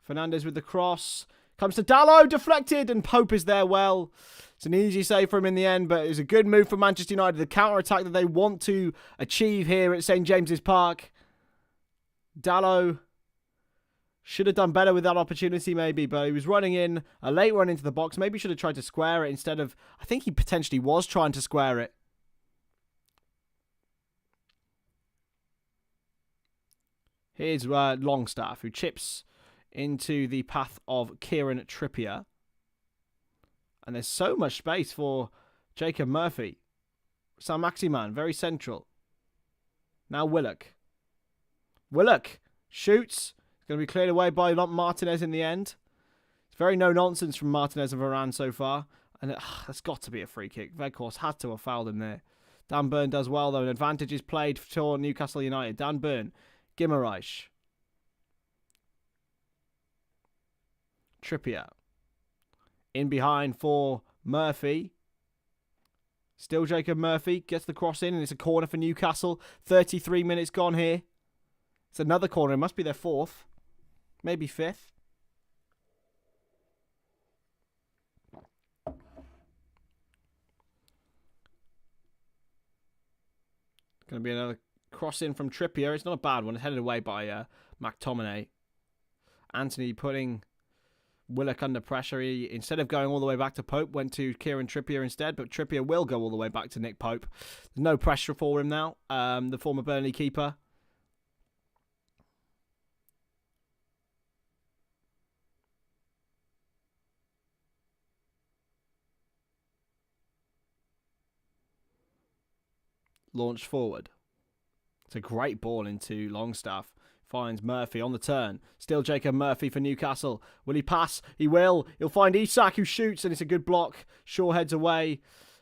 Fernandes with the cross. Comes to Dalot, deflected, and Pope is there well. It's an easy save for him in the end, but it's a good move for Manchester United. The counter-attack that they want to achieve here at St. James's Park. Dalot should have done better with that opportunity maybe, but he was running in, a late run into the box. Maybe he should have tried to square it instead of... I think he potentially was trying to square it. Here's Longstaff, who chips into the path of Kieran Trippier. And there's so much space for Jacob Murphy. Saint-Maximin, very central. Now Willock. Willock shoots. It's going to be cleared away by Martinez in the end. It's very no-nonsense from Martinez and Varane so far. And that's got to be a free kick. Weghorst had to have fouled him there. Dan Burn does well, though. An advantage is played for Newcastle United. Dan Burn. Gimmerreich. Trippier. In behind for Murphy. Still Jacob Murphy. Gets the cross in and it's a corner for Newcastle. 33 minutes gone here. It's another corner. It must be their fourth. Maybe fifth. Going to be another cross in from Trippier. It's not a bad one. It's headed away by McTominay. Anthony putting Willock under pressure. He, instead of going all the way back to Pope, went to Kieran Trippier instead. But Trippier will go all the way back to Nick Pope. There's no pressure for him now. The former Burnley keeper. Launched forward. It's a great ball into Longstaff. Finds Murphy on the turn. Still Jacob Murphy for Newcastle. Will he pass? He will. He'll find Isak who shoots and it's a good block. Shaw heads away.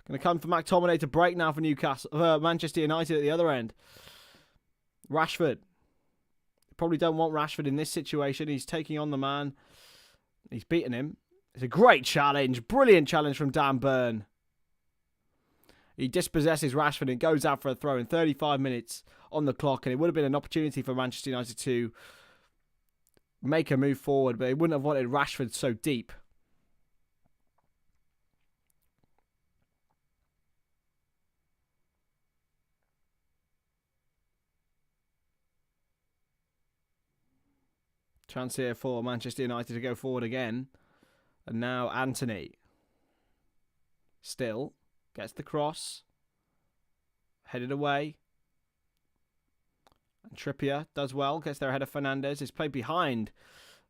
Going to come for McTominay to break now for Manchester United at the other end. Rashford. Probably don't want Rashford in this situation. He's taking on the man. He's beaten him. It's a great challenge. Brilliant challenge from Dan Burn. He dispossesses Rashford and goes out for a throw in 35 minutes on the clock. And it would have been an opportunity for Manchester United to make a move forward. But they wouldn't have wanted Rashford so deep. Chance here for Manchester United to go forward again. And now Anthony. Still. Gets the cross. Headed away. And Trippier does well. Gets there ahead of Fernandes. It's played behind.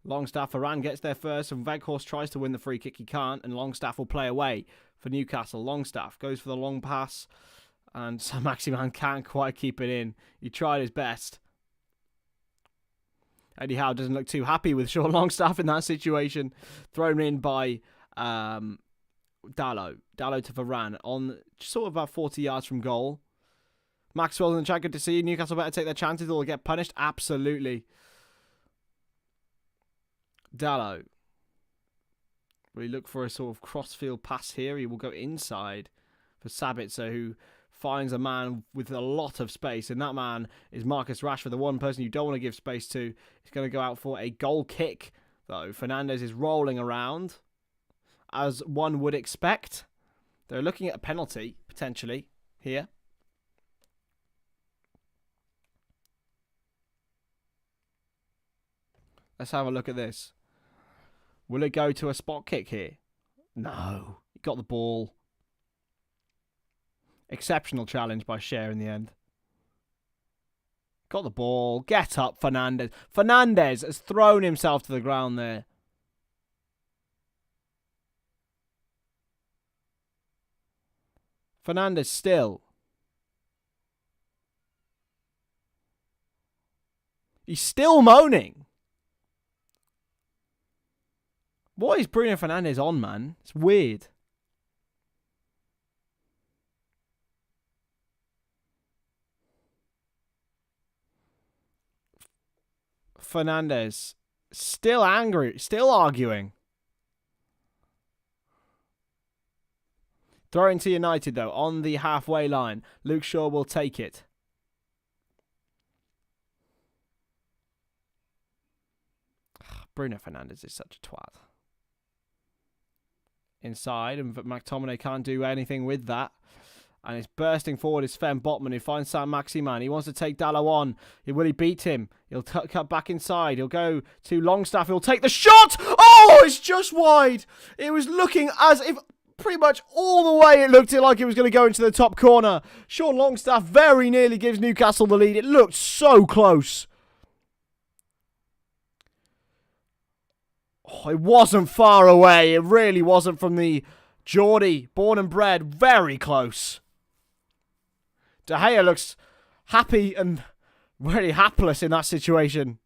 Longstaff. Varane gets there first. And Weghorst tries to win the free kick. He can't. And Longstaff will play away for Newcastle. Longstaff goes for the long pass. And Saint-Maximin can't quite keep it in. He tried his best. Eddie Howe doesn't look too happy with Sean Longstaff in that situation. Thrown in by... Dalot to Varane on sort of about 40 yards from goal. Maxwell in the chat, good to see you. Newcastle better take their chances or get punished. Absolutely. Dalot. Will he look for a sort of crossfield pass here? He will go inside for Sabitzer, who finds a man with a lot of space. And that man is Marcus Rashford, the one person you don't want to give space to. He's going to go out for a goal kick, though. Fernandes is rolling around. As one would expect. They're looking at a penalty, potentially, here. Let's have a look at this. Will it go to a spot kick here? No. He got the ball. Exceptional challenge by Cher in the end. Got the ball. Get up, Fernandes. Fernandes has thrown himself to the ground there. Fernandes still. He's still moaning. What is Bruno Fernandes on, man? It's weird. Fernandez. Still angry. Still arguing. Throw into United, though, on the halfway line. Luke Shaw will take it. Bruno Fernandes is such a twat. Inside, and McTominay can't do anything with that. And it's bursting forward is Sven Botman, who finds Saint-Maximin. He wants to take Dalot on. Will he beat him? He'll cut back inside. He'll go to Longstaff. He'll take the shot. Oh, it's just wide. It was looking as if pretty much all the way it looked like it was going to go into the top corner. Sean Longstaff very nearly gives Newcastle the lead. It looked so close. Oh, it wasn't far away. It really wasn't from the Geordie, born and bred. Very close. De Gea looks happy and really hapless in that situation.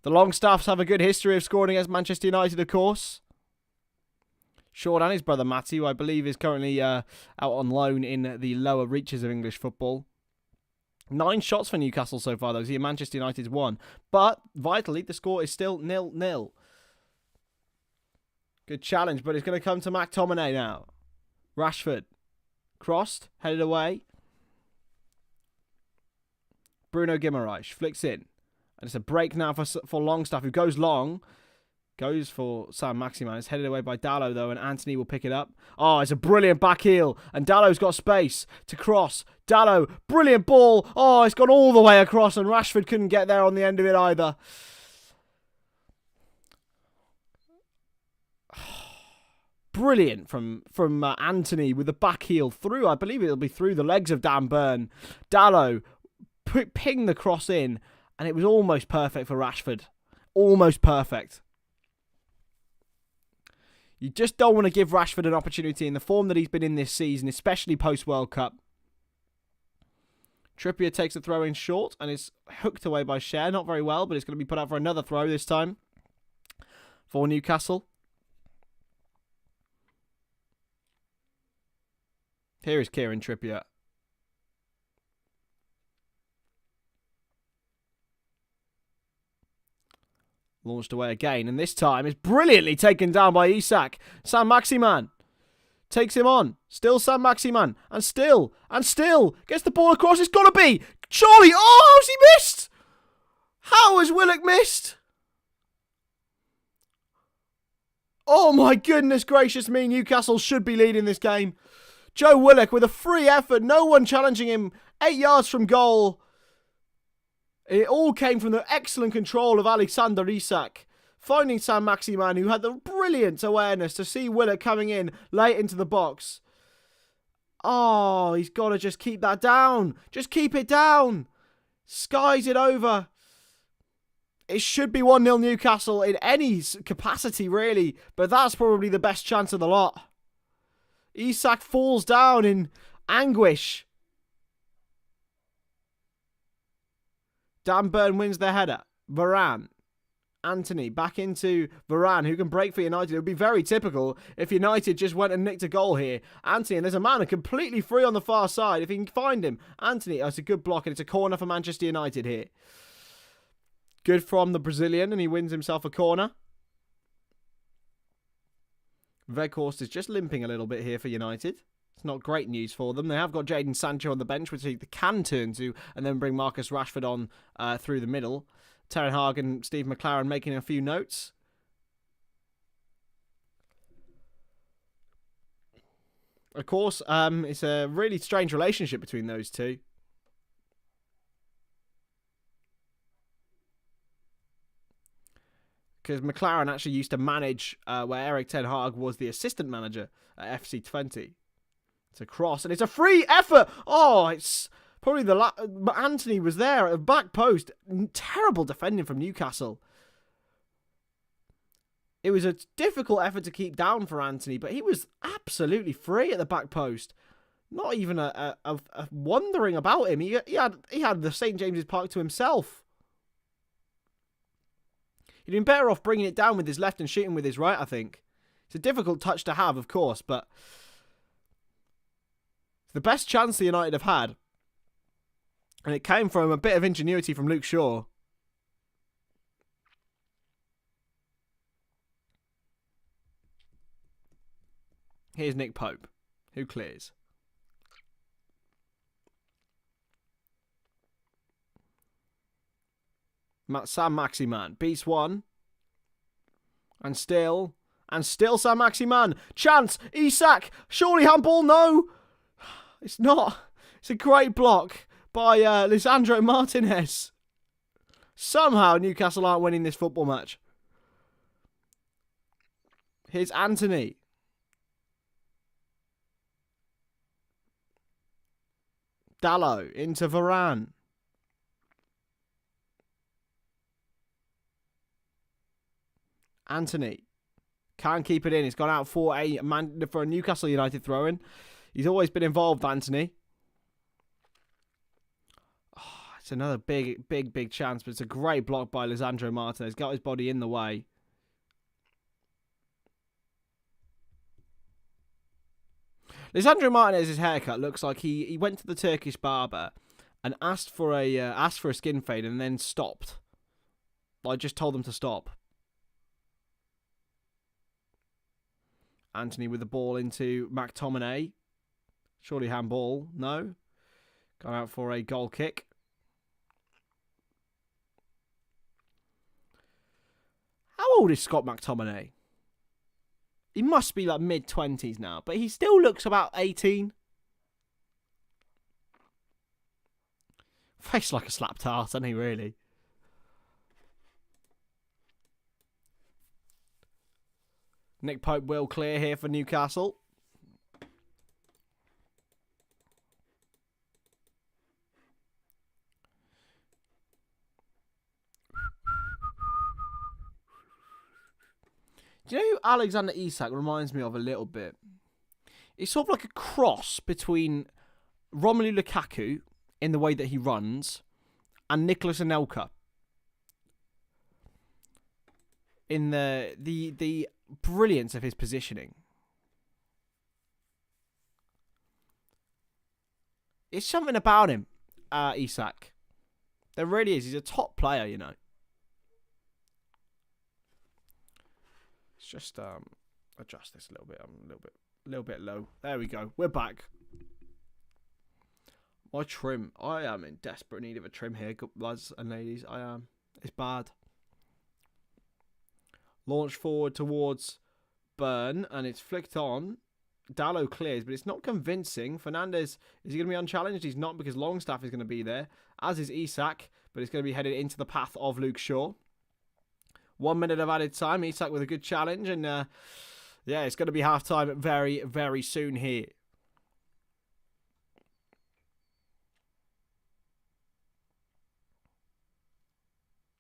The Longstaffs have a good history of scoring against Manchester United, of course. Sean and his brother Matty, who I believe is currently out on loan in the lower reaches of English football. 9 shots for Newcastle so far, though. See, Manchester United's won. But, vitally, the score is still 0-0. Good challenge, but it's going to come to McTominay now. Rashford. Crossed. Headed away. Bruno Guimaraes flicks in. And it's a break now for Longstaff, who goes long. Goes for Saint-Maximin. It's headed away by Dalot, though, and Anthony will pick it up. Oh, it's a brilliant back heel. And Dalot's got space to cross. Dalot, brilliant ball. Oh, it's gone all the way across, and Rashford couldn't get there on the end of it either. Brilliant from Anthony with the back heel through. I believe it'll be through the legs of Dan Burn. Dalot pinged the cross in, and it was almost perfect for Rashford. Almost perfect. You just don't want to give Rashford an opportunity in the form that he's been in this season, especially post-World Cup. Trippier takes a throw in short and is hooked away by Cher. Not very well, but it's going to be put out for another throw this time for Newcastle. Here is Kieran Trippier. Launched away again, and this time is brilliantly taken down by Isak. Saint-Maximin takes him on. Still Saint-Maximin. And still. Gets the ball across. It's got to be. Surely. Oh, how's he missed? How has Willock missed? Oh, my goodness gracious me. Newcastle should be leading this game. Joe Willock with a free effort. No one challenging him. 8 yards from goal. It all came from the excellent control of Alexander Isak, finding Saint-Maximin, who had the brilliant awareness to see Willock coming in late into the box. Oh, he's got to just keep that down. Just keep it down. Skies it over. It should be 1-0 Newcastle in any capacity, really, but that's probably the best chance of the lot. Isak falls down in anguish. Dan Burn wins the header. Varane. Anthony back into Varane, who can break for United. It would be very typical if United just went and nicked a goal here. Anthony, and there's a man completely free on the far side. If he can find him. Anthony, oh, it's a good block, and it's a corner for Manchester United here. Good from the Brazilian, and he wins himself a corner. Weghorst is just limping a little bit here for United. It's not great news for them. They have got Jadon Sancho on the bench, which they can turn to, and then bring Marcus Rashford on through the middle. Ten Hag and Steve McLaren making a few notes. Of course, it's a really strange relationship between those two. Because McLaren actually used to manage where Erik Ten Hag was the assistant manager at FC20. It's a cross, and it's a free effort. Oh, it's probably Anthony was there at the back post. Terrible defending from Newcastle. It was a difficult effort to keep down for Anthony, but he was absolutely free at the back post. Not even a wondering about him. He had the St. James's Park to himself. He'd been better off bringing it down with his left and shooting with his right, I think. It's a difficult touch to have, of course, but the best chance the United have had And it came from a bit of ingenuity from Luke Shaw. Here's Nick Pope, who clears. Sam Maximan beats one. And still Sam Maximan. Chance, Isak, surely handball, no. It's not. It's a great block by Lisandro Martinez. Somehow Newcastle aren't winning this football match. Here's Anthony. Dallo into Varane. Anthony can't keep it in. He's gone out for a Newcastle United throw-in. He's always been involved, Anthony. Oh, it's another big chance, but it's a great block by Lisandro Martinez. Got his body in the way. Lisandro Martinez's haircut looks like he went to the Turkish barber and asked for a skin fade and then stopped. I just told them to stop. Anthony with the ball into McTominay. Surely handball. No. Gone out for a goal kick. How old is Scott McTominay? He must be like mid-20s now, but he still looks about 18. Face like a slap tart, doesn't he, really? Nick Pope will clear here for Newcastle. Do you know who Alexander Isak reminds me of a little bit? It's sort of like a cross between Romelu Lukaku in the way that he runs and Nicolas Anelka in the brilliance of his positioning. It's something about him, Isak. There really is. He's a top player, you know. Let's just adjust this a little bit. I'm a little bit low. There we go. We're back. My trim. I am in desperate need of a trim here, lads and ladies. I am. It's bad. Launch forward towards Burn, and it's flicked on. Dallo clears, but it's not convincing. Fernandes, is he going to be unchallenged? He's not, because Longstaff is going to be there, as is Isak, but it's going to be headed into the path of Luke Shaw. 1 minute of added time. Isak with a good challenge, and yeah, it's going to be half-time very, very soon here.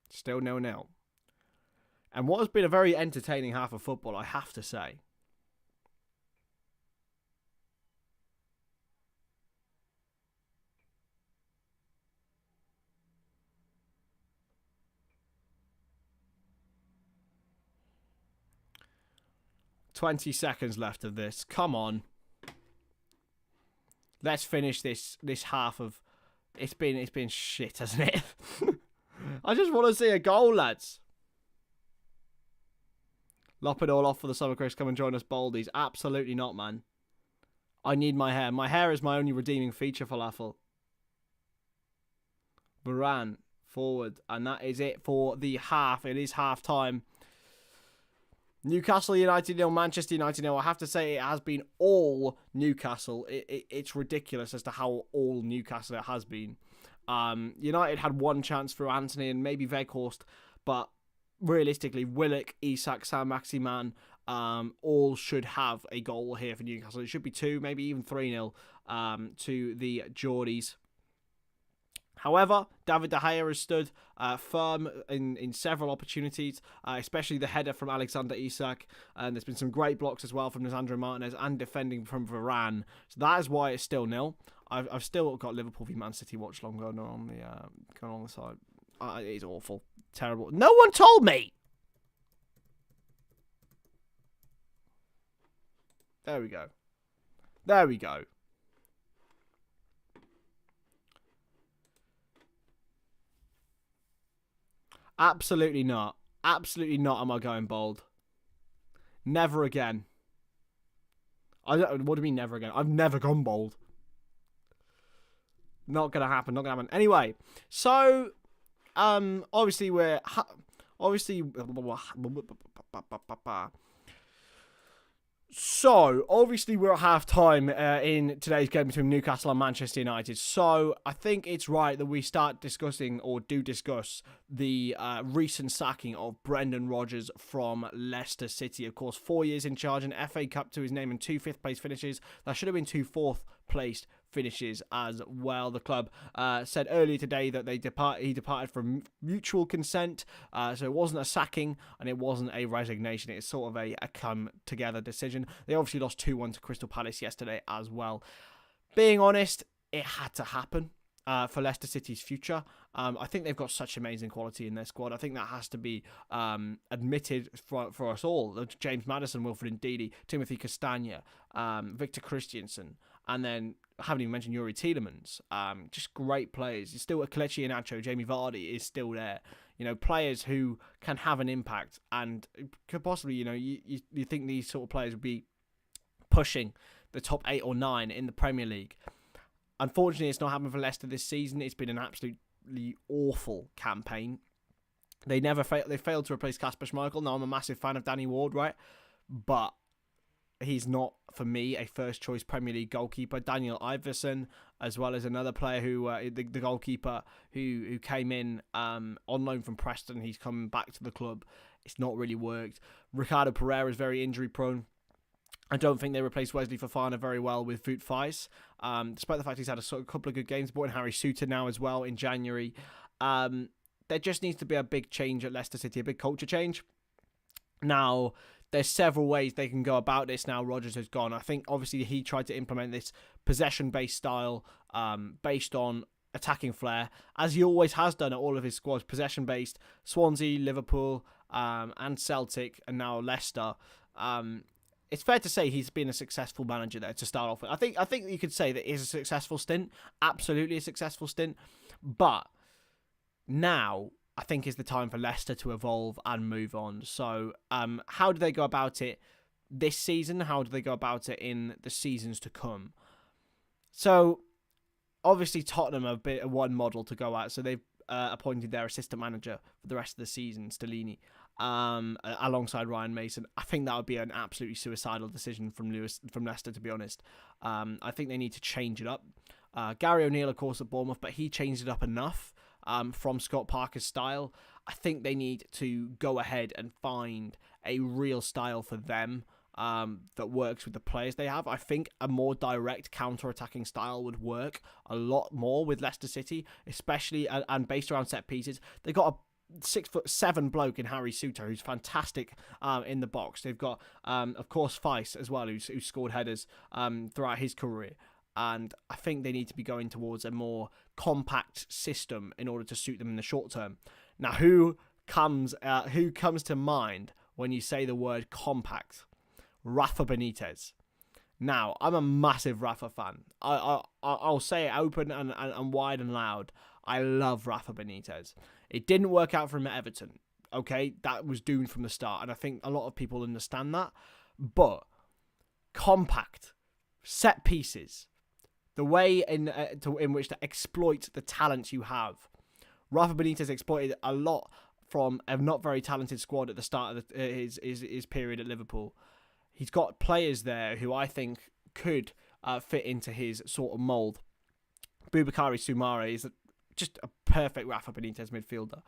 Still 0-0. And what has been a very entertaining half of football, I have to say. "20 seconds left of this. Come on. Let's finish this half of... It's been shit, hasn't it? I just want to see a goal, lads. Lop it all off for the summer, Chris. Come and join us, Baldies. Absolutely not, man. I need my hair. My hair is my only redeeming feature, Falafel. Varane forward. And that is it for the half. It is half time. Newcastle United 0, Manchester United 0. I have to say it has been all Newcastle. It's ridiculous as to how all Newcastle it has been. United had one chance through Anthony and maybe Weghorst, but realistically, Willock, Isak, Sam Maximan, all should have a goal here for Newcastle. It should be 2, maybe even 3-0 to the Geordies. However, David De Gea has stood firm in several opportunities, especially the header from Alexander Isak. And there's been some great blocks as well from Lisandro Martinez and defending from Varane. So that is why it's still 0. I've still got Liverpool v Man City watch long going on the side. It is awful. Terrible. No one told me! There we go. There we go. Absolutely not. Absolutely not am I going bold. Never again. What do you mean never again? I've never gone bold. Not gonna happen. Not gonna happen. Anyway, so obviously we're at half time in today's game between Newcastle and Manchester United. So I think it's right that we start discussing, or do discuss, the recent sacking of Brendan Rodgers from Leicester City. Of course, 4 years in charge, an FA Cup to his name, and 2 fifth-place finishes. That should have been 2 fourth-placed finishes as well. The club said earlier today that he departed from mutual consent, so it wasn't a sacking and it wasn't a resignation. It's sort of a come-together decision. They obviously lost 2-1 to Crystal Palace yesterday as well. Being honest, it had to happen for Leicester City's future. I think they've got such amazing quality in their squad. I think that has to be admitted for us all. James Maddison, Wilfred Ndidi, Timothy Castagna, Victor Christiansen, and then I haven't even mentioned Yuri Tielemans. Just great players. You're still Kelechi Iheanacho, Jamie Vardy is still there. You know, players who can have an impact and could possibly, you think these sort of players would be pushing the top 8 or 9 in the Premier League. Unfortunately, it's not happened for Leicester this season. It's been an absolutely awful campaign. They failed to replace Kasper Schmeichel. Now, I'm a massive fan of Danny Ward, right? But he's not, for me, a first-choice Premier League goalkeeper. Daniel Iverson, as well as another player who, the goalkeeper who came in on loan from Preston. He's coming back to the club. It's not really worked. Ricardo Pereira is very injury-prone. I don't think they replaced Wesley Fofana very well with Wout Faes, despite the fact he's had a couple of good games. Brought in Harry Souttar now as well in January. There just needs to be a big change at Leicester City, a big culture change. Now, there's several ways they can go about this now Rodgers has gone. I think, obviously, he tried to implement this possession-based style based on attacking flair, as he always has done at all of his squads. Possession-based, Swansea, Liverpool, and Celtic, and now Leicester. It's fair to say he's been a successful manager there to start off with. I think you could say that it's a successful stint. Absolutely a successful stint. But now, I think, is the time for Leicester to evolve and move on. So, how do they go about it this season? How do they go about it in the seasons to come? So, obviously, Tottenham have been one model to go at. So, they've appointed their assistant manager for the rest of the season, Stellini, alongside Ryan Mason. I think that would be an absolutely suicidal decision from Leicester, to be honest. I think they need to change it up. Gary O'Neill, of course, at Bournemouth, but he changed it up enough from Scott Parker's style. I think they need to go ahead and find a real style for them that works with the players they have. I think a more direct counter-attacking style would work a lot more with Leicester City, especially and based around set pieces. They've got a 6'7" bloke in Harry Souttar who's fantastic in the box. They've got, of course, Faes as well, who's scored headers throughout his career. And I think they need to be going towards a more compact system in order to suit them in the short term. Now, who comes to mind when you say the word compact? Rafa Benitez. Now, I'm a massive Rafa fan. I'll say it open and wide and loud. I love Rafa Benitez. It didn't work out for him at Everton. Okay, that was doomed from the start, and I think a lot of people understand that. But compact, set pieces, the way in which to exploit the talent you have. Rafa Benitez exploited a lot from a not very talented squad at the start of his period at Liverpool. He's got players there who I think could fit into his sort of mould. Boubakary Soumare is just a perfect Rafa Benitez midfielder.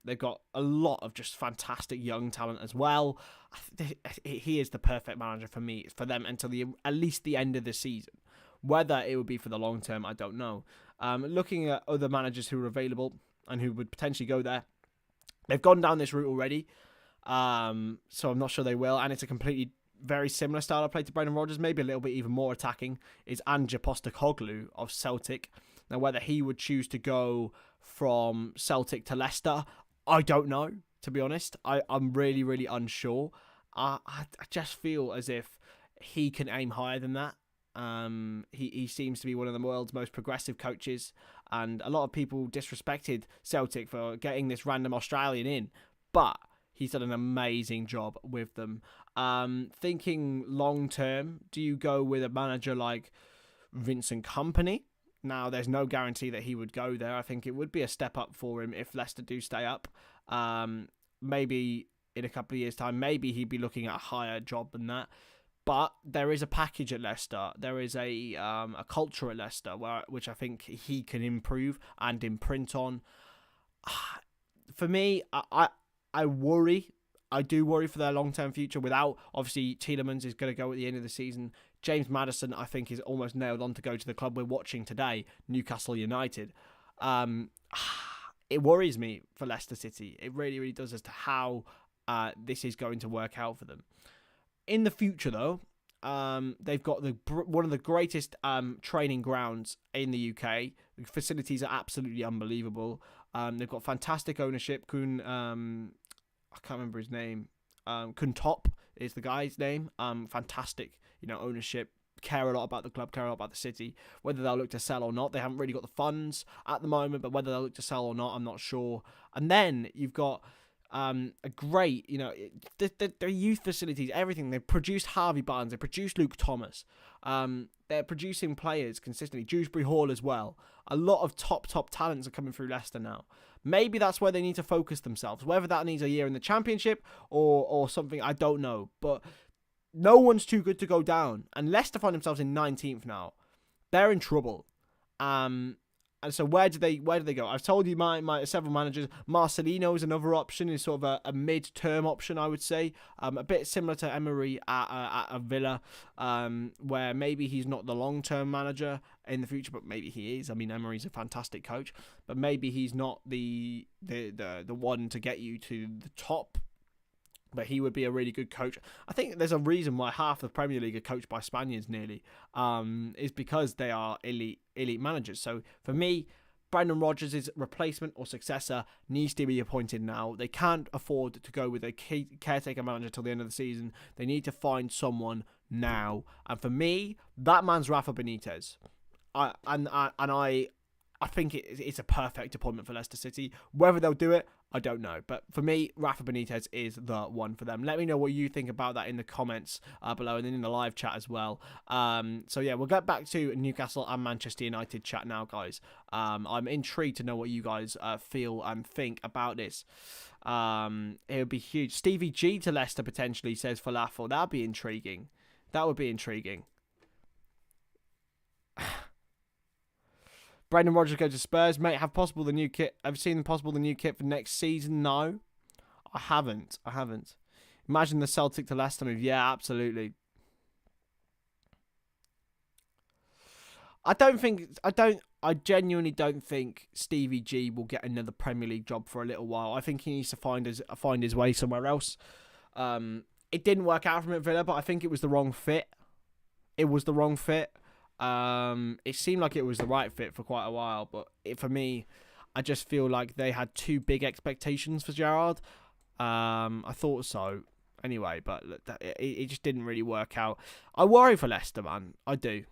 They've got a lot of just fantastic young talent as well. He is the perfect manager for them until at least the end of the season. Whether it would be for the long term, I don't know. Looking at other managers who are available and who would potentially go there, they've gone down this route already. So I'm not sure they will. And it's a completely very similar style of play to Brendan Rodgers, maybe a little bit even more attacking, is Ange Postecoglou of Celtic. Now, whether he would choose to go from Celtic to Leicester, I don't know, to be honest. I'm really, really unsure. I just feel as if he can aim higher than that. He seems to be one of the world's most progressive coaches, and a lot of people disrespected Celtic for getting this random Australian in, but he's done an amazing job with them. Thinking long term, do you go with a manager like Vincent Kompany? Now, there's no guarantee that he would go there. I think it would be a step up for him if Leicester do stay up. Maybe in a couple of years' time, maybe he'd be looking at a higher job than that. But there is a package at Leicester. There is a culture at Leicester which I think he can improve and imprint on. For me, I worry. I do worry for their long-term future. Without, obviously, Tielemans is going to go at the end of the season. James Maddison, I think, is almost nailed on to go to the club we're watching today, Newcastle United. It worries me for Leicester City. It really, really does as to how this is going to work out for them. In the future, though, they've got one of the greatest training grounds in the UK. The facilities are absolutely unbelievable. They've got fantastic ownership. I can't remember his name. Kuntop is the guy's name. Fantastic, ownership. Care a lot about the club, care a lot about the city. Whether they'll look to sell or not, they haven't really got the funds at the moment, but whether they'll look to sell or not, I'm not sure. And then you've got a great, their youth facilities, everything. They've produced Harvey Barnes, they produced Luke Thomas. They're producing players consistently. Dewsbury Hall as well. A lot of top talents are coming through Leicester now. Maybe that's where they need to focus themselves. Whether that needs a year in the Championship or something, I don't know. But no one's too good to go down. And Leicester find themselves in 19th now. They're in trouble. And so where do they go? I've told you my several managers. Marcelino is another option. Is sort of a mid-term option, I would say. A bit similar to Emery at a Villa, where maybe he's not the long-term manager in the future, but maybe he is. I mean, Emery's a fantastic coach, but maybe he's not the one to get you to the top. But he would be a really good coach. I think there's a reason why half the Premier League are coached by Spaniards nearly, is because they are elite managers. So for me, Brendan Rodgers' replacement or successor needs to be appointed now. They can't afford to go with a caretaker manager till the end of the season. They need to find someone now. And for me, that man's Rafa Benitez. I think it's a perfect appointment for Leicester City. Whether they'll do it, I don't know. But for me, Rafa Benitez is the one for them. Let me know what you think about that in the comments below and then in the live chat as well. So yeah, we'll get back to Newcastle and Manchester United chat now, guys. I'm intrigued to know what you guys feel and think about this. It would be huge. Stevie G to Leicester potentially, says Falafel. That would be intriguing. That would be intriguing. Brendan Rodgers goes to Spurs. Mate, have you seen the new kit for next season? No, I haven't. Imagine the Celtic to Leicester move. Yeah, absolutely. I genuinely don't think Stevie G will get another Premier League job for a little while. I think he needs to find his way somewhere else. It didn't work out for him at Villa, but I think it was the wrong fit. It seemed like it was the right fit for quite a while, but for me, I just feel like they had too big expectations for Gerrard. I thought so anyway, but it just didn't really work out. I worry for Leicester, man. I do.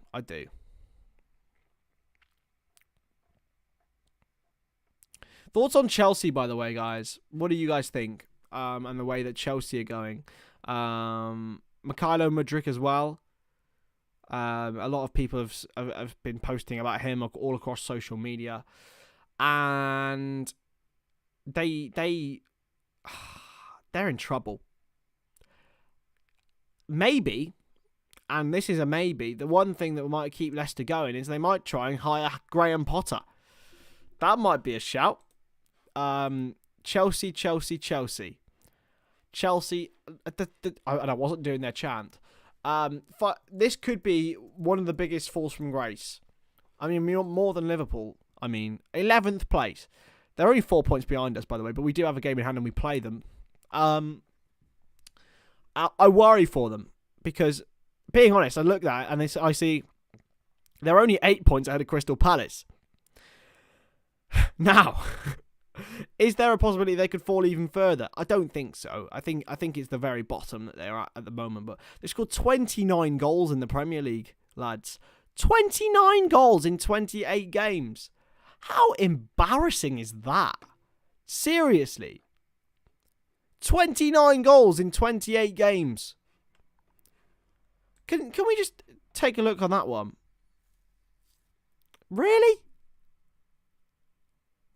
Thoughts on Chelsea, by the way, guys. What do you guys think? And the way that Chelsea are going. Mykhailo Mudryk as well. A lot of people have been posting about him all across social media, and they're in trouble. Maybe, and this is a maybe, the one thing that might keep Leicester going is they might try and hire Graham Potter. That might be a shout. Chelsea. And I wasn't doing their chant. This could be one of the biggest falls from grace. I mean, more than Liverpool. I mean, 11th place. They're only 4 points behind us, by the way, but we do have a game in hand and we play them. I worry for them because, being honest, I look at it and I see they're only 8 points ahead of Crystal Palace. Now, is there a possibility they could fall even further? I don't think so. I think it's the very bottom that they're at the moment. But they scored 29 goals in the Premier League lads. 29 goals in 28 games. How embarrassing is that? Seriously. 29 goals in 28 games. Can we just take a look on that one? Really?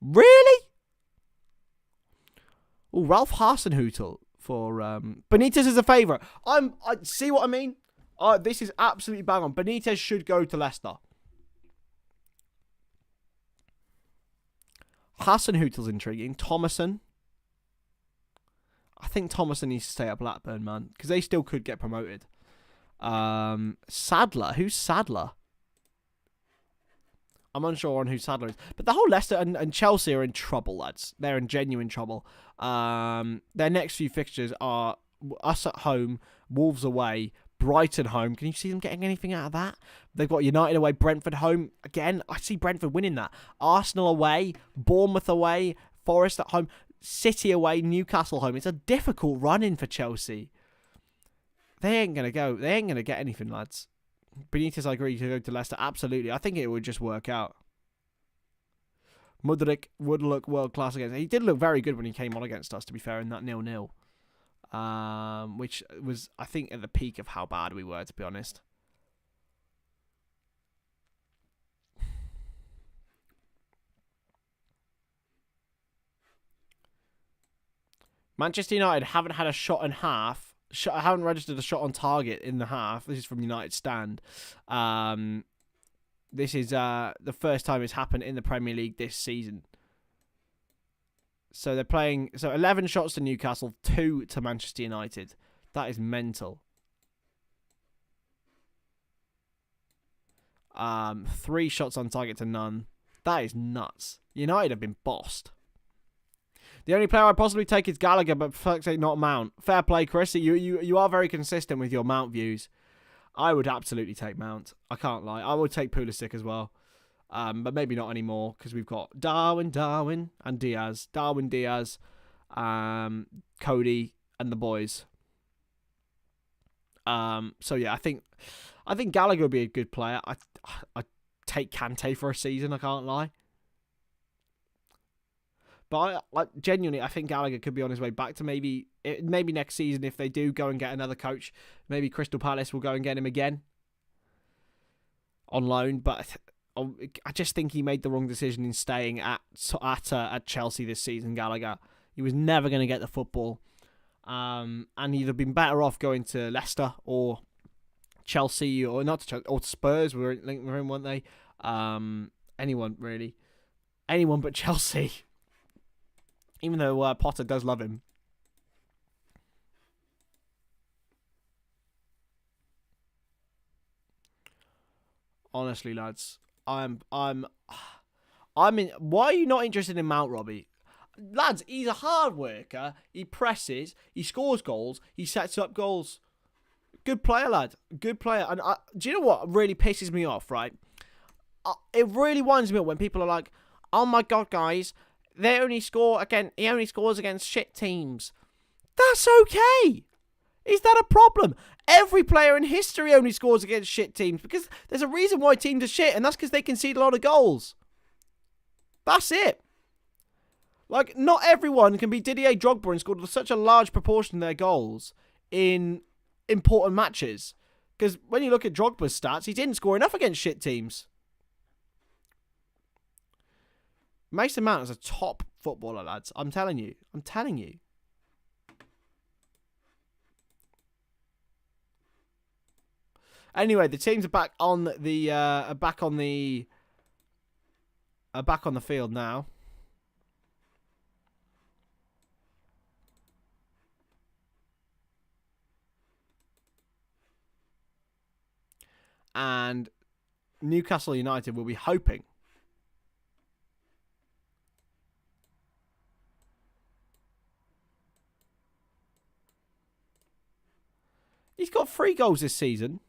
Really? Oh, Ralph Hasenhüttl for Benitez is a favourite. I see what I mean. This is absolutely bang on. Benitez should go to Leicester. Hasenhüttl's intriguing. Thomason. I think Thomason needs to stay at Blackburn, man, because they still could get promoted. Sadler. Who's Sadler? I'm unsure on who Sadler is. But the whole Leicester and Chelsea are in trouble, lads. They're in genuine trouble. Their next few fixtures are us at home, Wolves away, Brighton home. Can you see them getting anything out of that? They've got United away, Brentford home. Again, I see Brentford winning that. Arsenal away, Bournemouth away, Forest at home, City away, Newcastle home. It's a difficult run-in for Chelsea. They ain't going to get anything, lads. Benitez, I agree, to go to Leicester. Absolutely. I think it would just work out. Mudryk would look world-class against us. He did look very good when he came on against us, to be fair, in that 0-0. Which was, I think, at the peak of how bad we were, to be honest. Manchester United haven't had a shot and half. I haven't registered a shot on target in the half. This is from United Stand. This is the first time it's happened in the Premier League this season. So they're playing... So 11 shots to Newcastle, 2 to Manchester United. That is mental. 3 shots on target to none. That is nuts. United have been bossed. The only player I'd possibly take is Gallagher, but for fuck's sake, not Mount. Fair play, Chris. You are very consistent with your Mount views. I would absolutely take Mount. I can't lie. I would take Pulisic as well. But maybe not anymore, because we've got Darwin, and Diaz. Darwin, Diaz, Cody, and the boys. So yeah, I think Gallagher would be a good player. I'd take Kante for a season, I can't lie. But I genuinely, I think Gallagher could be on his way back to maybe next season if they do go and get another coach. Maybe Crystal Palace will go and get him again on loan. But I just think he made the wrong decision in staying at Chelsea this season, Gallagher. He was never going to get the football. And he'd have been better off going to Leicester or Chelsea or not to Chelsea, or to Spurs. We were linked with him, weren't they? Anyone, really. Anyone but Chelsea. Even though Potter does love him. Honestly, lads, I'm in. Why are you not interested in Mount, Robbie? Lads, he's a hard worker. He presses. He scores goals. He sets up goals. Good player, lad. Good player. And do you know what really pisses me off? Right? It really winds me up when people are like, "Oh my god, guys." He only scores against shit teams. That's okay. Is that a problem? Every player in history only scores against shit teams because there's a reason why teams are shit, and that's because they concede a lot of goals. That's it. Like, not everyone can be Didier Drogba and score such a large proportion of their goals in important matches. Because when you look at Drogba's stats, he didn't score enough against shit teams. Mason Mount is a top footballer, lads. I'm telling you. Anyway, the teams are back on the field now. And Newcastle United will be hoping he's got 3 goals this season.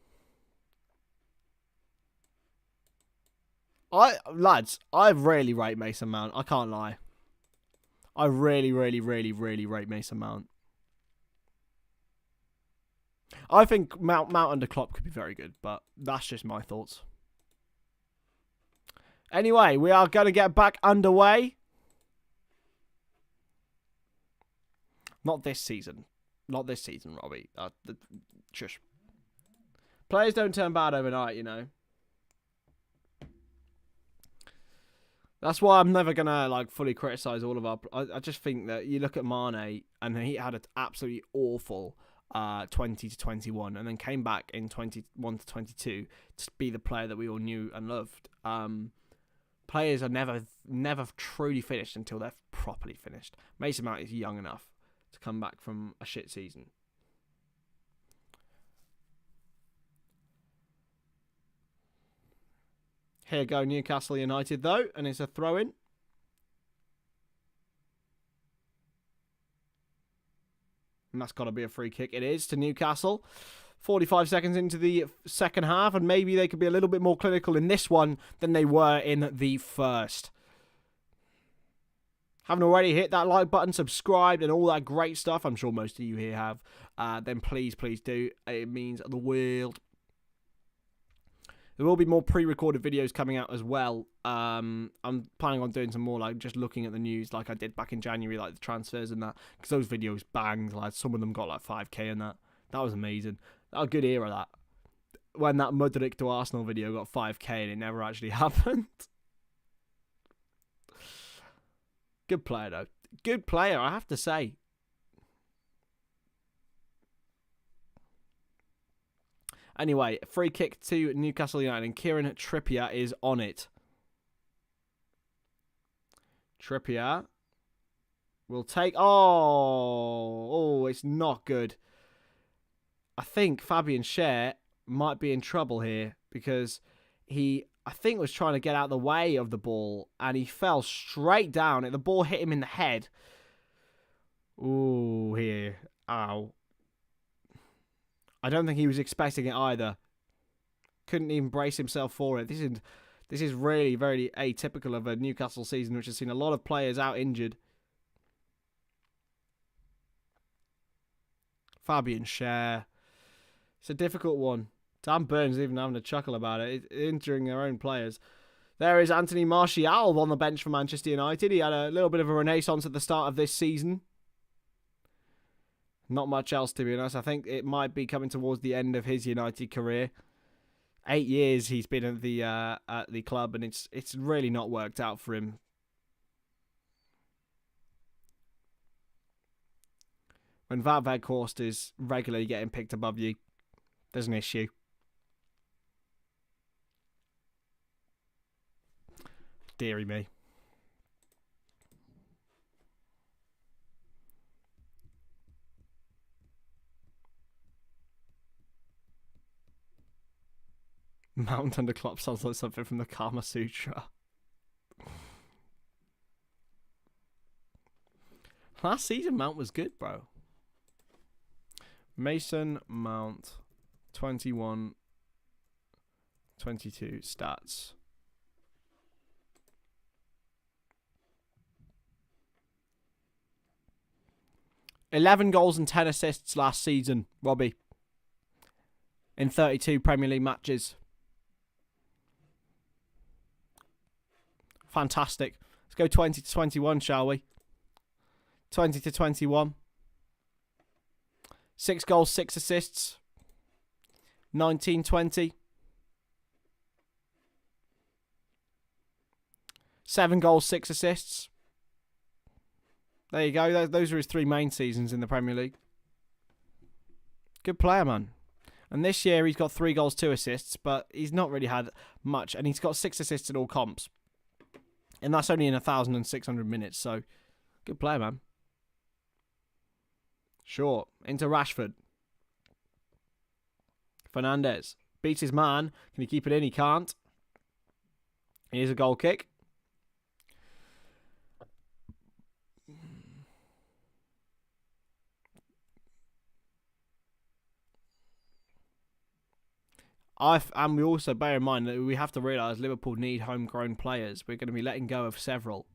I really rate Mason Mount. I can't lie. I really rate Mason Mount. I think Mount under Klopp could be very good, but that's just my thoughts. Anyway, we are going to get back underway. Not this season. Not this season, Robbie. Shush. Players don't turn bad overnight, you know. That's why I'm never going to like fully criticise all of our... I just think that you look at Mane, and he had an absolutely awful 20 to 21, and then came back in 21 to 22 to be the player that we all knew and loved. Players are never truly finished until they're properly finished. Mason Mount is young enough to come back from a shit season. Here go Newcastle United, though, and it's a throw-in. And that's got to be a free kick. It is to Newcastle. 45 seconds into the second half, and maybe they could be a little bit more clinical in this one than they were in the first. Haven't already hit that like button, subscribed, and all that great stuff, I'm sure most of you here have, then please do. It means the world. There will be more pre-recorded videos coming out as well. I'm planning on doing some more, like just looking at the news like I did back in January, like the transfers and that, because those videos banged. Like some of them got like 5k and that. That was amazing. That was a good era, that. When that Mudrick to Arsenal video got 5k and it never actually happened. Good player, though. Good player, I have to say. Anyway, free kick to Newcastle United, and Kieran Trippier is on it. Trippier will take... Oh, it's not good. I think Fabian Schär might be in trouble here because he, I think, was trying to get out of the way of the ball and he fell straight down. The ball hit him in the head. Ooh, here. Ow. I don't think he was expecting it either. Couldn't even brace himself for it. This is really very atypical of a Newcastle season, which has seen a lot of players out injured. Fabian Schär. It's a difficult one. Dan Burns even having a chuckle about it. It's injuring their own players. There is Anthony Martial on the bench for Manchester United. He had a little bit of a renaissance at the start of this season. Not much else, to be honest. I think it might be coming towards the end of his United career. 8 years he's been at the club, and it's really not worked out for him. When Wout Weghorst is regularly getting picked above you, there's an issue. Deary me. Mount under Klopp sounds like something from the Kama Sutra. Last season, Mount was good, bro. Mason Mount, 21, 22 stats. $11 goals and 10 assists last season, Robbie. In 32 Premier League matches. Fantastic. Let's go 20 to 21, shall we? 20 to 21. 6 goals, 6 assists. 19-20. 7 goals, 6 assists. There you go. Those are his 3 main seasons in the Premier League. Good player, man. And this year he's got 3 goals, 2 assists, but he's not really had much. And he's got 6 assists in all comps. And that's only in 1,600 minutes, so good player, man. Sure. Into Rashford. Fernandes. Beats his man. Can he keep it in? He can't. Here's a goal kick. And we also bear in mind that we have to realise Liverpool need homegrown players. We're going to be letting go of several.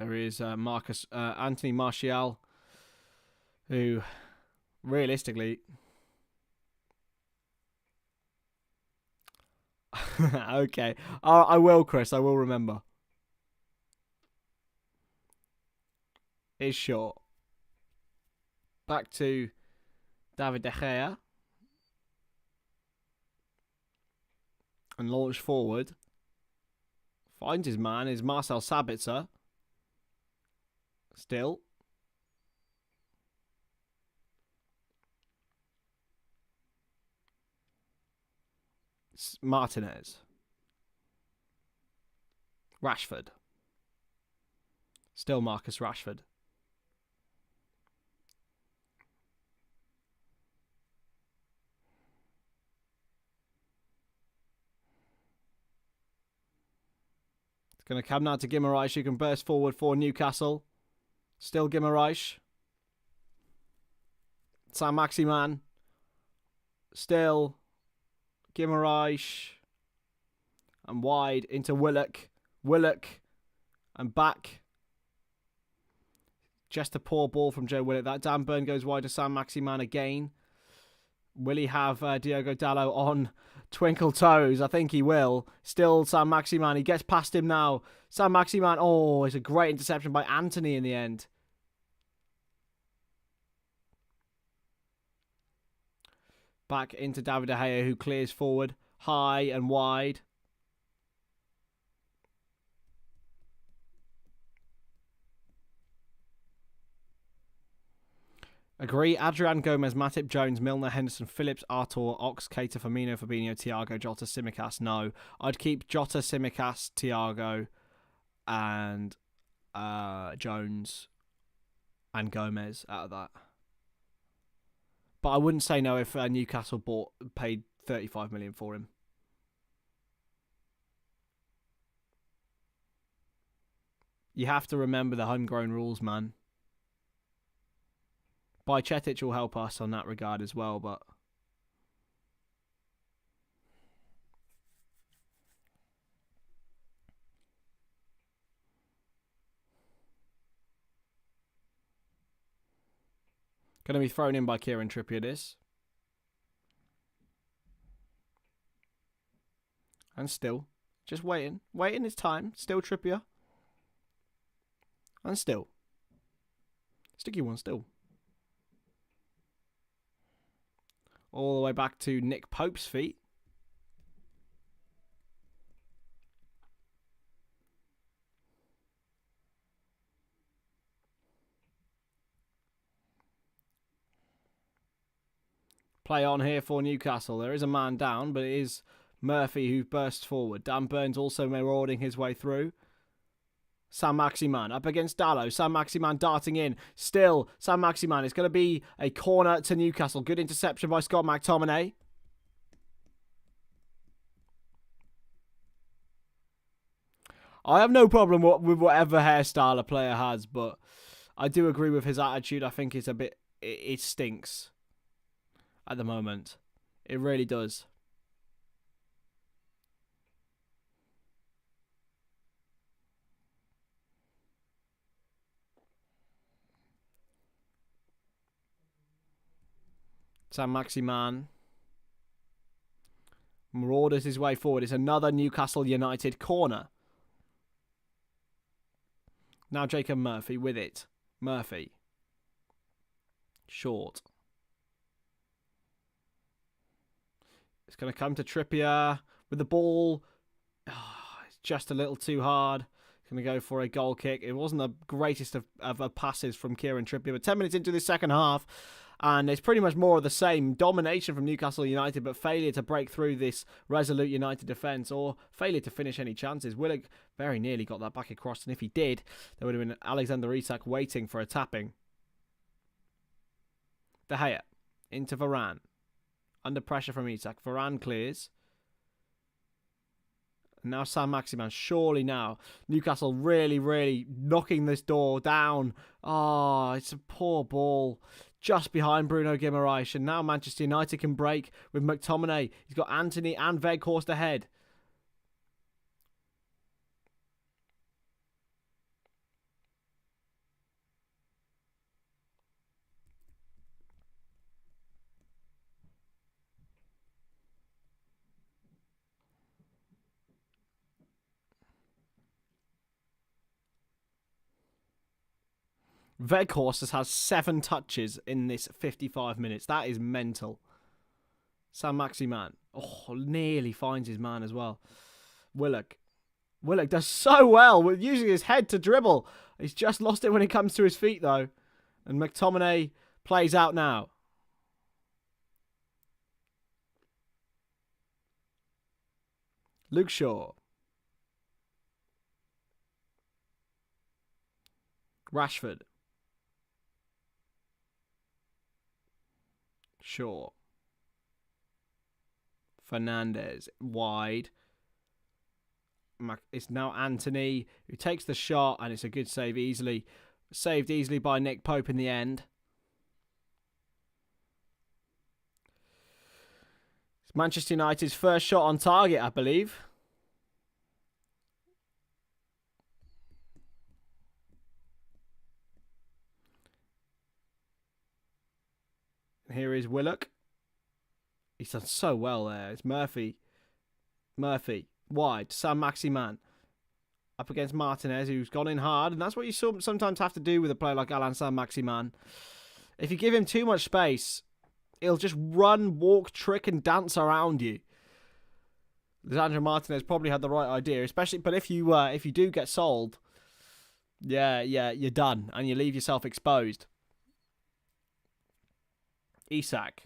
There is Anthony Martial, who realistically... Okay. I will, Chris. I will remember. It's short. Back to David De Gea. And launch forward. Finds his man. Is Marcel Sabitzer. Still. Martinez. Rashford. Still Marcus Rashford. It's going to come now to Guimaraes, who can burst forward for Newcastle. Still Guimaraes. Saint-Maximin. Still Guimaraes. And wide into Willock. Willock. And back. Just a poor ball from Joe Willock. That Dan Burn goes wide to Saint-Maximin again. Will he have Diogo Dalot on twinkle toes? I think he will. Still Saint-Maximin. He gets past him now. Saint-Maximin. Oh, it's a great interception by Anthony in the end. Back into David De Gea, who clears forward. High and wide. Agree. Adrian, Gomez, Matip, Jones, Milner, Henderson, Phillips, Artur, Ox, Keita, Firmino, Fabinho, Thiago, Jota, Tsimikas. No. I'd keep Jota, Tsimikas, Thiago, and Jones and Gomez out of that. But I wouldn't say no if Newcastle paid 35 million for him. You have to remember the homegrown rules, man. Bajcetic will help us on that regard as well, but going to be thrown in by Kieran Trippier this. And still, just waiting his time. Still Trippier. And still. Sticky one still. All the way back to Nick Pope's feet. Play on here for Newcastle. There is a man down, but it is Murphy who bursts forward. Dan Burns also marauding his way through. Saint-Maximin up against Dalot. Saint-Maximin darting in. Still, Saint-Maximin. It's going to be a corner to Newcastle. Good interception by Scott McTominay. I have no problem with whatever hairstyle a player has, but I do agree with his attitude. I think it's a bit... It stinks at the moment. It really does. Saint-Maximin marauders his way forward. It's another Newcastle United corner. Now Jacob Murphy with it. Murphy. Short. It's going to come to Trippier with the ball. Oh, it's just a little too hard. Going to go for a goal kick. It wasn't the greatest of passes from Kieran Trippier, but 10 minutes into the second half, and it's pretty much more of the same. Domination from Newcastle United, but failure to break through this resolute United defence, or failure to finish any chances. Willock very nearly got that back across, and if he did, there would have been Alexander Isak waiting for a tapping. De Gea into Varane. Under pressure from Isak. Varane clears. Now Saint-Maximin, surely now. Newcastle really, really knocking this door down. Oh, it's a poor ball. Just behind Bruno Guimaraes. And now Manchester United can break with McTominay. He's got Anthony and Weghorst ahead. Veghorst has 7 touches in this 55 minutes. That is mental. Saint-Maximin. Oh, nearly finds his man as well. Willock. Willock does so well with using his head to dribble. He's just lost it when it comes to his feet, though. And McTominay plays out now. Luke Shaw. Rashford. Shaw. Fernandez. Wide. It's now Anthony who takes the shot, and it's a good save easily. Saved easily by Nick Pope in the end. It's Manchester United's first shot on target, I believe. Here is Willock. He's done so well there. It's Murphy. Murphy. Wide. Saint-Maximin. Up against Martinez, who's gone in hard. And that's what you sometimes have to do with a player like Alain Saint-Maximin. If you give him too much space, he'll just run, walk, trick, and dance around you. Lisandro Martinez probably had the right idea, especially. But if you do get sold, yeah, you're done, and you leave yourself exposed. Isak.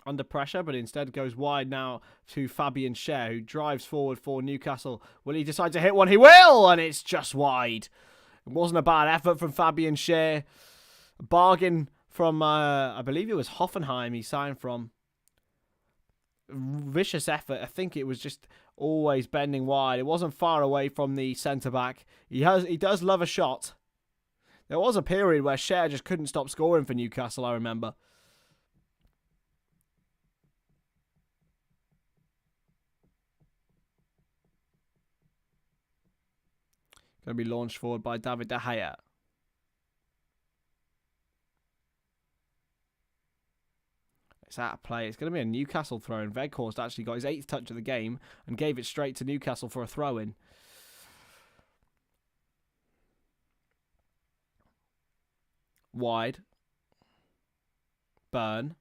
Under pressure, but instead goes wide now to Fabian Schär, who drives forward for Newcastle. Will he decide to hit one? He will, and it's just wide. It wasn't a bad effort from Fabian Schär. A bargain from, I believe it was Hoffenheim he signed from. Vicious effort. I think it was just always bending wide. It wasn't far away from the centre-back. He does love a shot. There was a period where Schär just couldn't stop scoring for Newcastle, I remember. Going to be launched forward by David De Gea. It's out of play. It's going to be a Newcastle throw-in. Veghorst actually got his 8th touch of the game and gave it straight to Newcastle for a throw-in. Wide. Burn.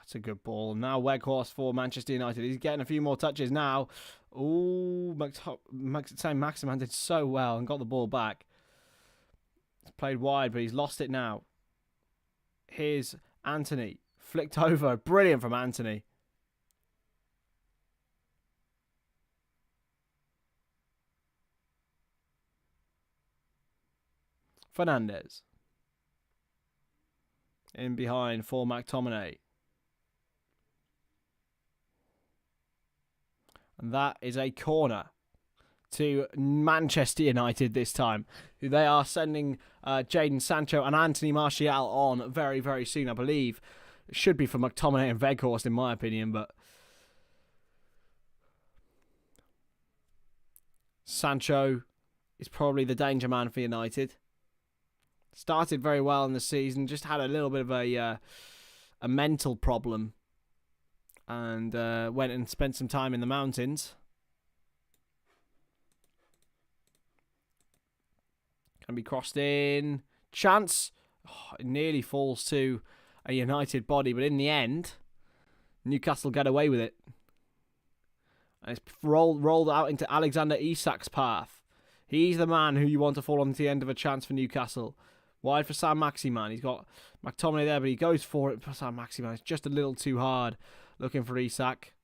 It's a good ball. Now Weghorst for Manchester United. He's getting a few more touches now. Ooh, Saint-Maximin did so well and got the ball back. It's played wide, but he's lost it now. Here's Anthony. Flicked over. Brilliant from Anthony. Fernandez. In behind for McTominay. And that is a corner to Manchester United this time. They are sending Jadon Sancho and Anthony Martial on very, very soon, I believe. It should be for McTominay and Veghorst, in my opinion, but Sancho is probably the danger man for United. Started very well in the season, just had a little bit of a mental problem. And went and spent some time in the mountains. Can be crossed in. Chance. Oh, it nearly falls to a United body. But in the end, Newcastle get away with it. And it's rolled out into Alexander Isak's path. He's the man who you want to fall onto the end of a chance for Newcastle. Wide for Saint-Maximin. He's got McTominay there, but he goes for it for Saint-Maximin. It's just a little too hard. Looking for Isak.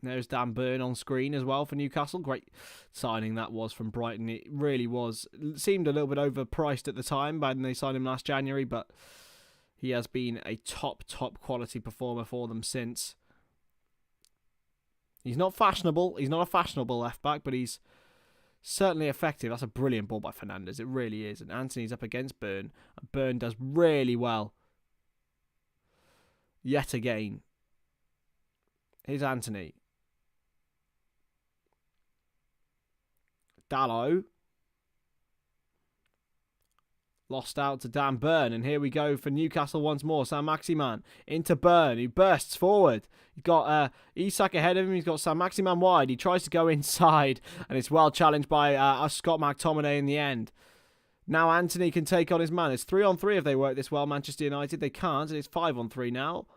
There's Dan Burn on screen as well for Newcastle. Great signing that was from Brighton. It really was. It seemed a little bit overpriced at the time when they signed him last January, but he has been a top quality performer for them since. He's not fashionable. He's not a fashionable left back, but he's certainly effective. That's a brilliant ball by Fernandez. It really is. And Anthony's up against Burn. And Burn does really well. Yet again. Here's Anthony. Dalot. Lost out to Dan Burn. And here we go for Newcastle once more. Saint-Maximin into Burn. He bursts forward. He's got Isak ahead of him. He's got Saint-Maximin wide. He tries to go inside. And it's well challenged by Scott McTominay in the end. Now Anthony can take on his man. It's 3-on-3 if they work this well. Manchester United, they can't. And it's 5-on-3 now.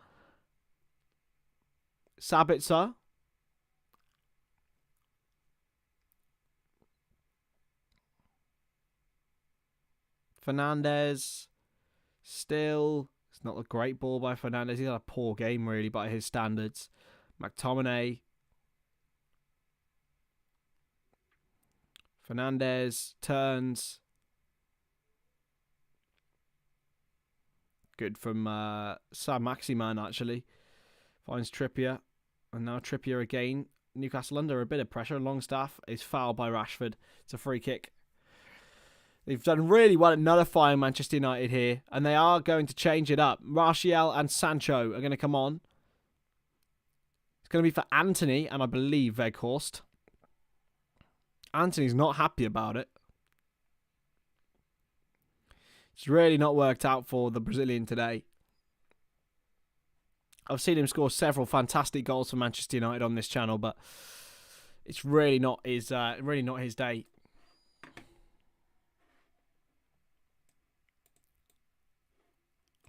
Sabitzer. Fernandez, still, it's not a great ball by Fernandez. He's had a poor game, really, by his standards. McTominay. Fernandez turns. Good from Saint-Maximin, actually. Finds Trippier. And now Trippier again. Newcastle under a bit of pressure. Longstaff is fouled by Rashford. It's a free kick. They've done really well at nullifying Manchester United here, and they are going to change it up. Martial and Sancho are going to come on. It's going to be for Anthony and I believe Weghorst. Anthony's not happy about it. It's really not worked out for the Brazilian today. I've seen him score several fantastic goals for Manchester United on this channel, but it's really not his day.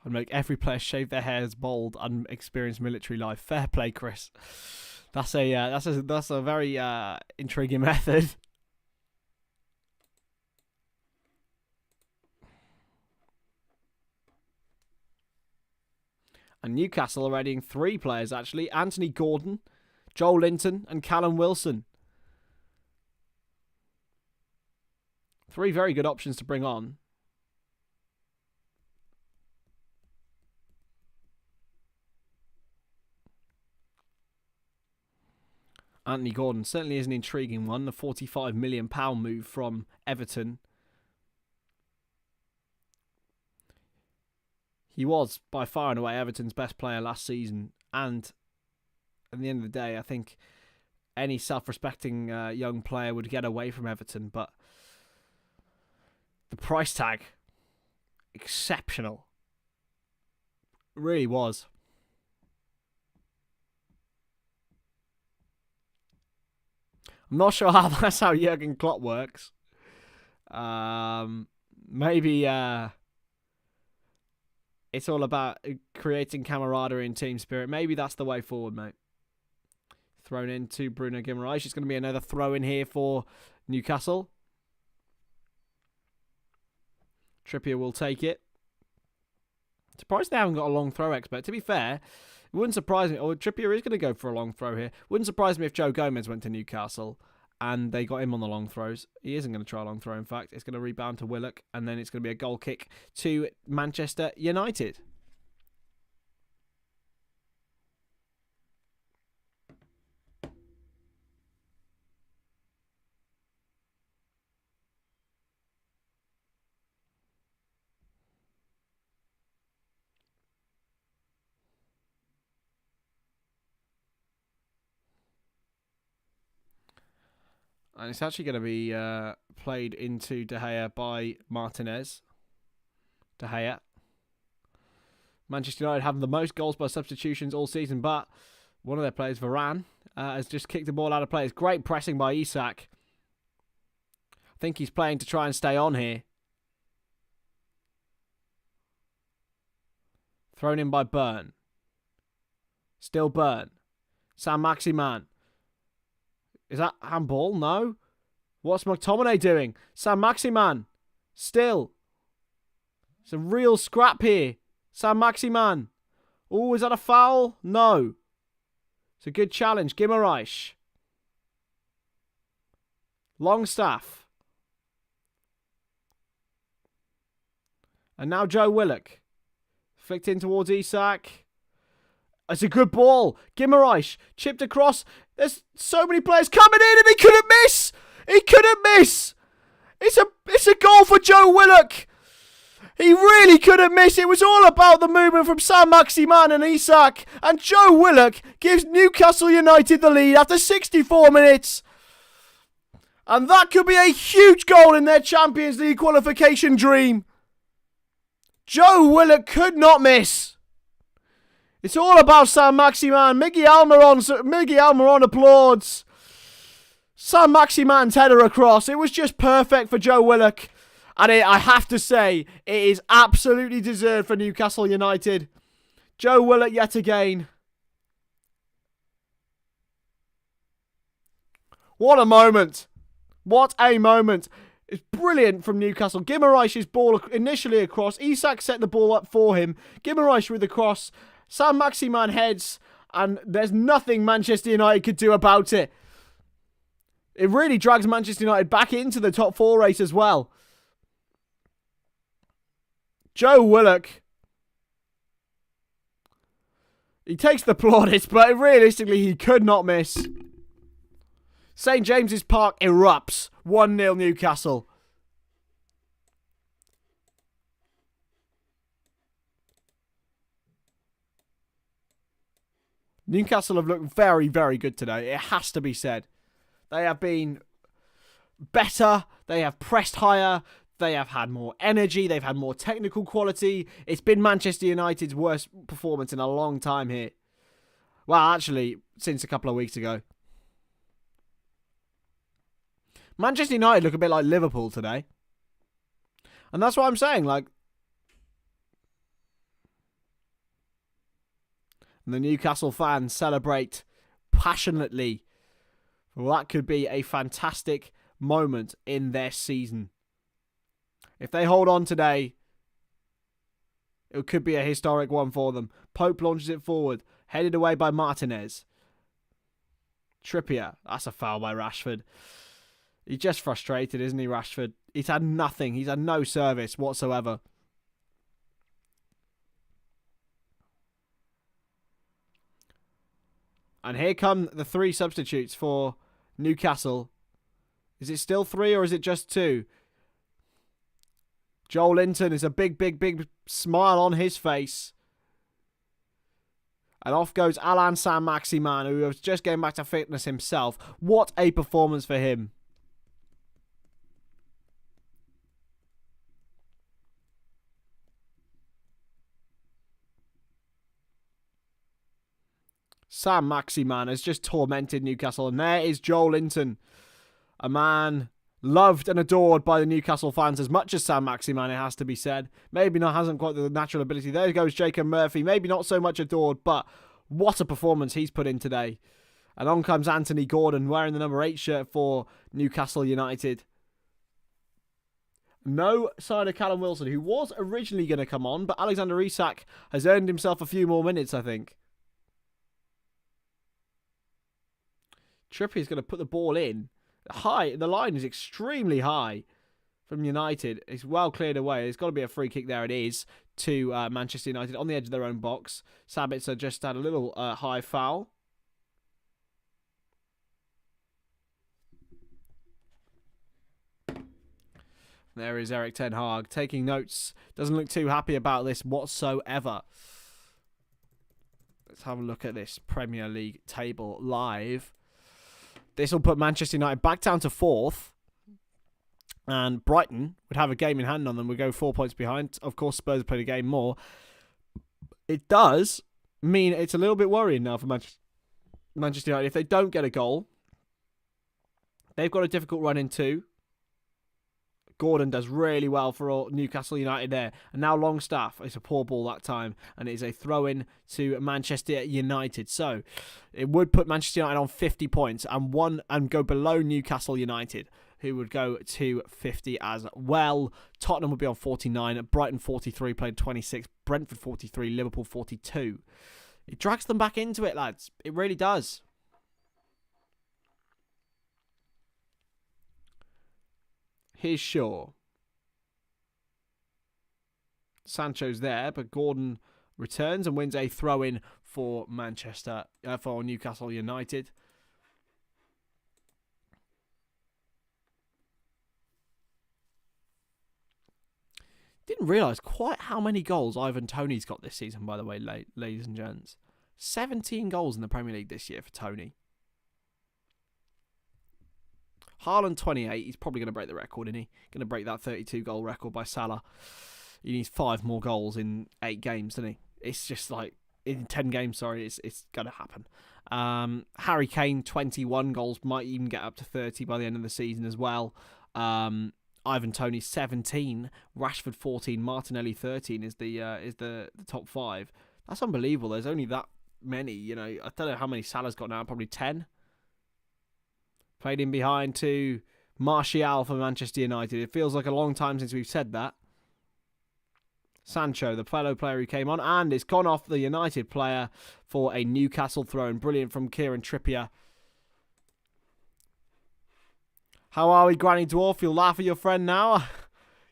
And make every player shave their hairs bald and experience military life. Fair play, Chris. That's a very intriguing method. And Newcastle are adding 3 players actually: Anthony Gordon, Joel Linton, and Callum Wilson. 3 very good options to bring on. Anthony Gordon certainly is an intriguing one. The £45 million move from Everton. He was by far and away Everton's best player last season. And at the end of the day, I think any self-respecting young player would get away from Everton. But the price tag, exceptional. It really was. I'm not sure how that's how Jurgen Klopp works. Maybe it's all about creating camaraderie and team spirit. Maybe that's the way forward, mate. Thrown into Bruno Guimaraes. It's going to be another throw in here for Newcastle. Trippier will take it. Surprised they haven't got a long throw expert. To be fair, it wouldn't surprise me. Or Trippier is going to go for a long throw here. Wouldn't surprise me if Joe Gomez went to Newcastle and they got him on the long throws. He isn't going to try a long throw, in fact. It's going to rebound to Willock, and then it's going to be a goal kick to Manchester United. And it's actually going to be played into De Gea by Martinez. De Gea. Manchester United having the most goals by substitutions all season, but one of their players, Varane, has just kicked the ball out of play. It's great pressing by Isak. I think he's playing to try and stay on here. Thrown in by Burn. Still Burn. Saint-Maximin. Is that handball? No. What's McTominay doing? Saint-Maximin. Still. It's a real scrap here. Saint-Maximin. Oh, is that a foul? No. It's a good challenge. Guimaraes. Longstaff. And now Joe Willock. Flicked in towards Isak. It's a good ball. Guimaraes chipped across. There's so many players coming in and he couldn't miss. He couldn't miss. It's a goal for Joe Willock. He really couldn't miss. It was all about the movement from Saint-Maximin and Isak. And Joe Willock gives Newcastle United the lead after 64 minutes. And that could be a huge goal in their Champions League qualification dream. Joe Willock could not miss. It's all about Saint-Maximin. Miggy Almiron applauds. Saint-Maximin's header across. It was just perfect for Joe Willock. And I have to say, it is absolutely deserved for Newcastle United. Joe Willock yet again. What a moment. What a moment. It's brilliant from Newcastle. Guimarães' ball initially across. Isak set the ball up for him. Guimarães with the cross. Saint-Maximin heads. And there's nothing Manchester United could do about it. It really drags Manchester United back into the top 4 race as well. Joe Willock. He takes the plaudits, but realistically he could not miss. St. James's Park erupts. 1-0 Newcastle. Newcastle have looked very, very good today. It has to be said. They have been better. They have pressed higher. They have had more energy. They've had more technical quality. It's been Manchester United's worst performance in a long time here. Well, actually, since a couple of weeks ago. Manchester United look a bit like Liverpool today. And that's what I'm saying. Like, and the Newcastle fans celebrate passionately. Well, that could be a fantastic moment in their season. If they hold on today, it could be a historic one for them. Pope launches it forward, headed away by Martinez. Trippier, that's a foul by Rashford. He's just frustrated, isn't he, Rashford? He's had nothing. He's had no service whatsoever. And here come the 3 substitutes for Newcastle. Is it still 3 or is it just 2? Joel Linton is a big, big, big smile on his face. And off goes Alain Saint-Maximin, who was just getting back to fitness himself. What a performance for him. Saint-Maximin has just tormented Newcastle. And there is Joel Linton. A man loved and adored by the Newcastle fans as much as Saint-Maximin, it has to be said. Maybe not, hasn't quite the natural ability. There goes Jacob Murphy. Maybe not so much adored, but what a performance he's put in today. And on comes Anthony Gordon wearing the number 8 shirt for Newcastle United. No sign of Callum Wilson, who was originally going to come on, but Alexander Isak has earned himself a few more minutes, I think. Trippier's going to put the ball in. High, the line is extremely high from United. It's well cleared away. There's got to be a free kick there. It is to Manchester United on the edge of their own box. Sabitzer just had a little high foul. There is Erik ten Hag taking notes. Doesn't look too happy about this whatsoever. Let's have a look at this Premier League table live. This will put Manchester United back down to 4th. And Brighton would have a game in hand on them. We go 4 points behind. Of course, Spurs have played a game more. It does mean it's a little bit worrying now for Manchester United. If they don't get a goal, they've got a difficult run in 2. Gordon does really well for Newcastle United there. And now Longstaff. It's a poor ball that time. And it is a throw-in to Manchester United. So it would put Manchester United on 50 points and go below Newcastle United, who would go to 50 as well. Tottenham would be on 49. Brighton 43, played 26. Brentford 43. Liverpool 42. It drags them back into it, lads. It really does. Here's Shaw. Sancho's there, but Gordon returns and wins a throw-in for for Newcastle United. Didn't realise quite how many goals Ivan Toney's got this season, by the way, ladies and gents. 17 goals in the Premier League this year for Toney. Haaland 28, he's probably going to break the record, isn't he? Going to break that 32 goal record by Salah. He needs 5 more goals in 8 games, doesn't he? It's just like, in 10 games, sorry, it's going to happen. Harry Kane, 21 goals, might even get up to 30 by the end of the season as well. Ivan Toney, 17, Rashford, 14, Martinelli, 13 is the top 5. That's unbelievable. There's only that many, you know. I don't know how many Salah's got now, probably 10. Played in behind to Martial for Manchester United. It feels like a long time since we've said that. Sancho, the fellow player who came on, and it's gone off the United player for a Newcastle throw-in. Brilliant from Kieran Trippier. How are we, Granny Dwarf? You'll laugh at your friend now?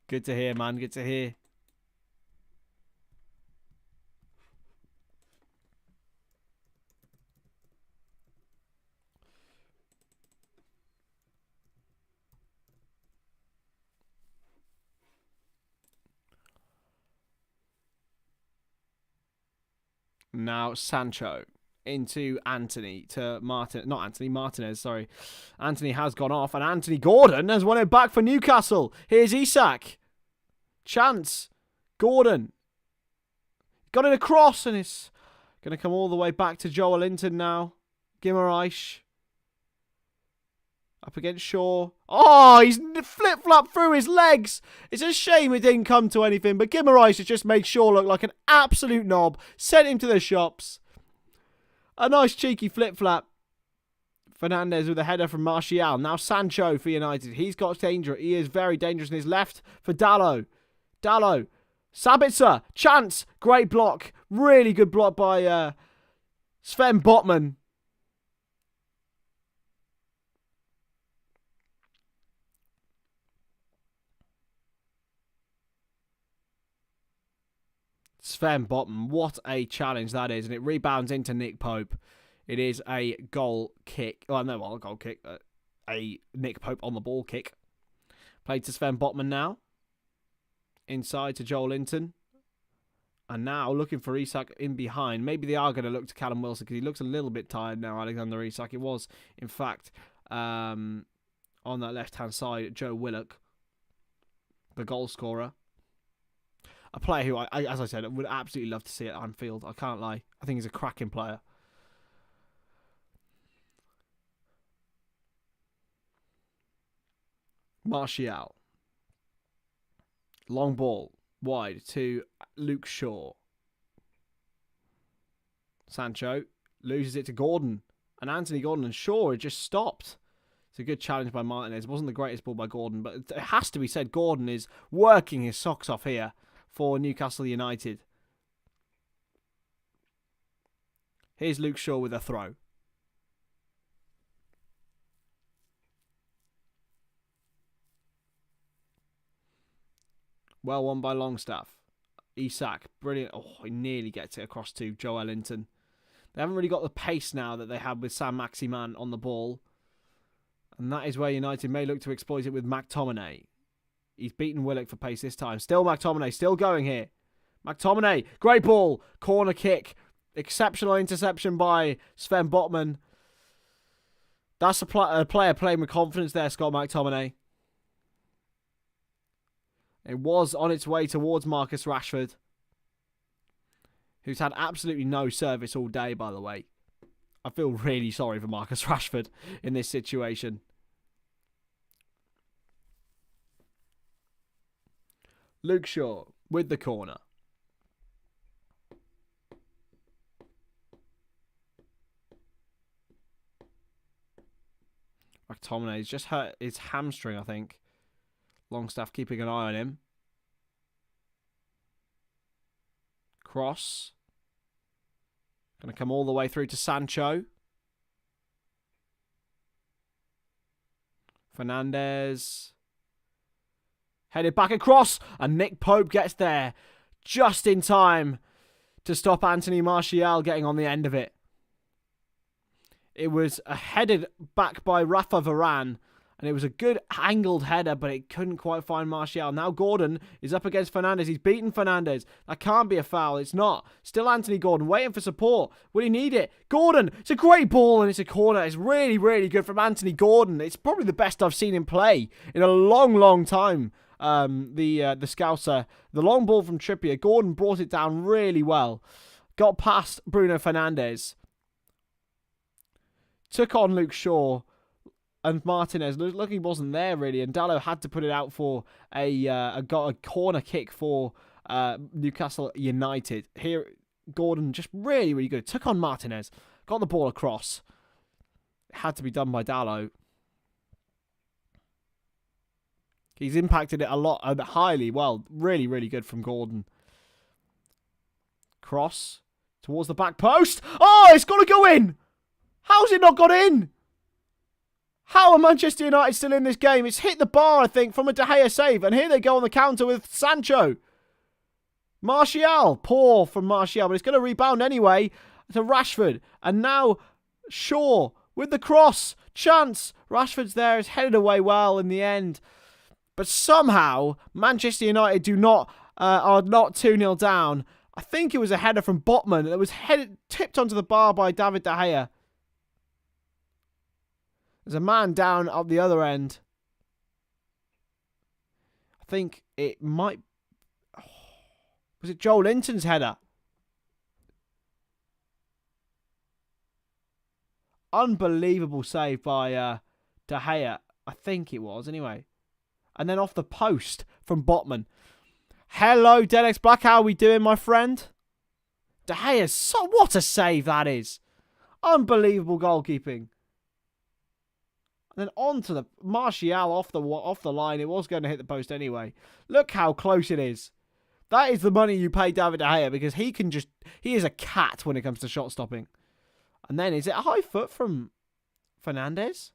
Good to hear, man. Good to hear. Now Sancho into Anthony to Martinez, sorry. Anthony has gone off, and Anthony Gordon has won it back for Newcastle. Here's Isak. Chance. Gordon. Got it across, and it's going to come all the way back to Joel Linton now. Gimmerreich. Up against Shaw. Oh, he's flip-flopped through his legs. It's a shame it didn't come to anything, but Gimmerreich has just made Shaw look like an absolute knob. Sent him to the shops. A nice cheeky flip-flap. Fernandes with a header from Martial. Now Sancho for United. He's got danger. He is very dangerous in his left for Dalot. Dalot. Sabitzer. Chance. Great block. Really good block by Sven Botman. Sven Botman, what a challenge that is. And it rebounds into Nick Pope. It is a goal kick. Well, no, a goal kick. A Nick Pope on the ball kick. Played to Sven Botman now. Inside to Joel Linton. And now looking for Isak in behind. Maybe they are going to look to Callum Wilson because he looks a little bit tired now, Alexander Isak. It was, in fact, on that left-hand side, Joe Willock, the goal scorer. A player who, as I said, I would absolutely love to see at Anfield. I can't lie. I think he's a cracking player. Martial. Long ball. Wide to Luke Shaw. Sancho loses it to Gordon. And Anthony Gordon and Shaw had just stopped. It's a good challenge by Martinez. It wasn't the greatest ball by Gordon, but it has to be said Gordon is working his socks off here for Newcastle United. Here's Luke Shaw with a throw. Well won by Longstaff. Isak, brilliant. Oh, he nearly gets it across to Joel Linton. They haven't really got the pace now that they had with Sam Maximan on the ball. And that is where United may look to exploit it with McTominay. He's beaten Willock for pace this time. Still McTominay, still going here. McTominay, great ball. Corner kick. Exceptional interception by Sven Botman. That's a player playing with confidence there, Scott McTominay. It was on its way towards Marcus Rashford, who's had absolutely no service all day, by the way. I feel really sorry for Marcus Rashford in this situation. Luke Shaw with the corner. McTominay's just hurt his hamstring, I think. Longstaff keeping an eye on him. Cross. Going to come all the way through to Sancho. Fernandes. Headed back across. And Nick Pope gets there just in time to stop Anthony Martial getting on the end of it. It was a headed back by Rafa Varane. And it was a good angled header, but it couldn't quite find Martial. Now Gordon is up against Fernandes. He's beaten Fernandes. That can't be a foul. It's not. Still Anthony Gordon waiting for support. Will he need it? Gordon. It's a great ball and it's a corner. It's really, really good from Anthony Gordon. It's probably the best I've seen him play in a long, long time the Scouser. The long ball from Trippier. Gordon brought it down really well. Got past Bruno Fernandes. Took on Luke Shaw. And Martinez, looking wasn't there really, and Dalot had to put it out for a corner kick for Newcastle United. Here, Gordon just really, really good. Took on Martinez, got the ball across. It had to be done by Dalot. He's impacted it a lot, highly. Well, really, really good from Gordon. Cross towards the back post. Oh, it's got to go in. How's it not got in? How are Manchester United still in this game? It's hit the bar, I think, from a De Gea save. And here they go on the counter with Sancho. Martial. Poor from Martial, but it's going to rebound anyway to Rashford. And now Shaw with the cross. Chance. Rashford's there. It's headed away well in the end. But somehow, Manchester United are not 2-0 down. I think it was a header from Botman that was tipped onto the bar by David De Gea. There's a man down up the other end. I think it might... was it Joel Linton's header? Unbelievable save by De Gea. I think it was, anyway. And then off the post from Botman. Hello, Dedex Black. How are we doing, my friend? De Gea, what a save that is. Unbelievable goalkeeping. And then on to the Martial off the line. It was going to hit the post anyway. Look how close it is. That is the money you pay David De Gea, because he is a cat when it comes to shot stopping. And then is it a high foot from Fernandes?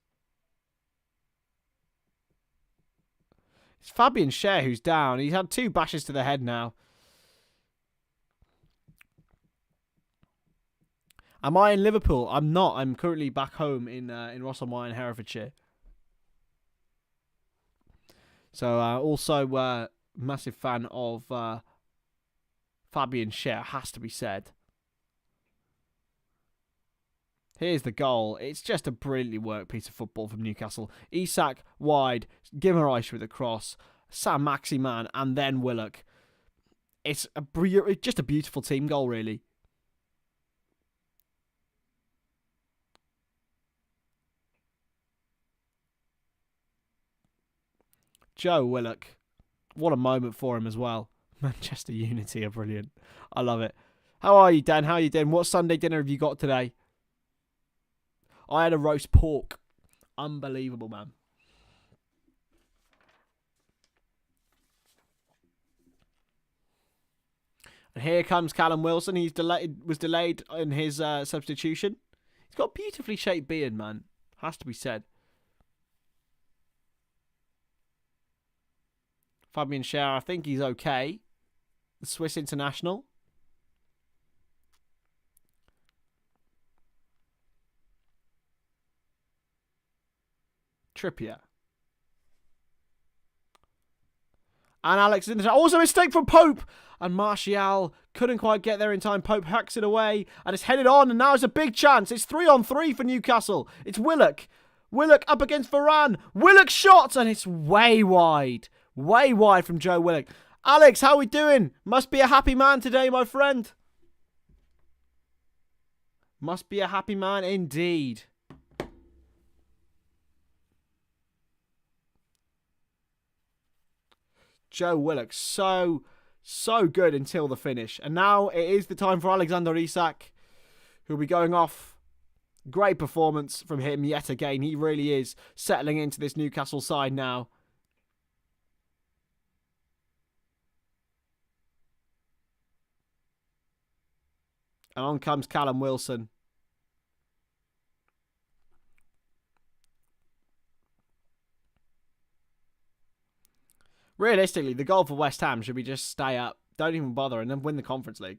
It's Fabian Schär who's down. He's had 2 bashes to the head now. Am I in Liverpool? I'm not. I'm currently back home in Rosselmire in Herefordshire. So also massive fan of Fabian Schär, has to be said. Here's the goal. It's just a brilliantly worked piece of football from Newcastle. Isak wide, Gimmer with a cross, Sam Maximan, and then Willock. It's just a beautiful team goal, really. Joe Willock. What a moment for him as well. Manchester Unity are brilliant. I love it. How are you, Dan? How are you doing? What Sunday dinner have you got today? I had a roast pork. Unbelievable, man. And here comes Callum Wilson. He's was delayed in his substitution. He's got a beautifully shaped beard, man. Has to be said. Fabian Schär, I think he's okay. The Swiss international. Trippier. And Alex is in the... Also a mistake from Pope. And Martial couldn't quite get there in time. Pope hacks it away. And it's headed on. And now it's a big chance. It's 3-on-3 for Newcastle. It's Willock. Willock up against Varane. Willock shots. And it's way wide. Way wide from Joe Willock. Alex, how are we doing? Must be a happy man today, my friend. Must be a happy man indeed. Joe Willock, so good until the finish. And now it is the time for Alexander Isak, who'll be going off. Great performance from him yet again. He really is settling into this Newcastle side now. And on comes Callum Wilson. Realistically, the goal for West Ham should be just stay up, don't even bother, and then win the Conference League.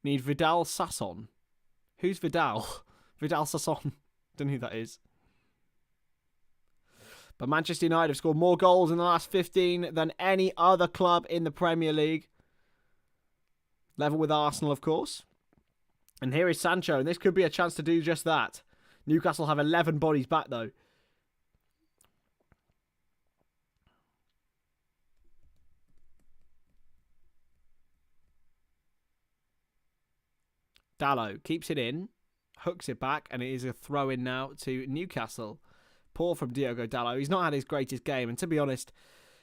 Need Vidal Sasson. Who's Vidal? Vidal Sasson. Don't know who that is. But Manchester United have scored more goals in the last 15 than any other club in the Premier League. Level with Arsenal, of course. And here is Sancho, and this could be a chance to do just that. Newcastle have 11 bodies back, though. Dallo keeps it in, hooks it back, and it is a throw in now to Newcastle. Poor from Diogo Dallo. He's not had his greatest game, and to be honest,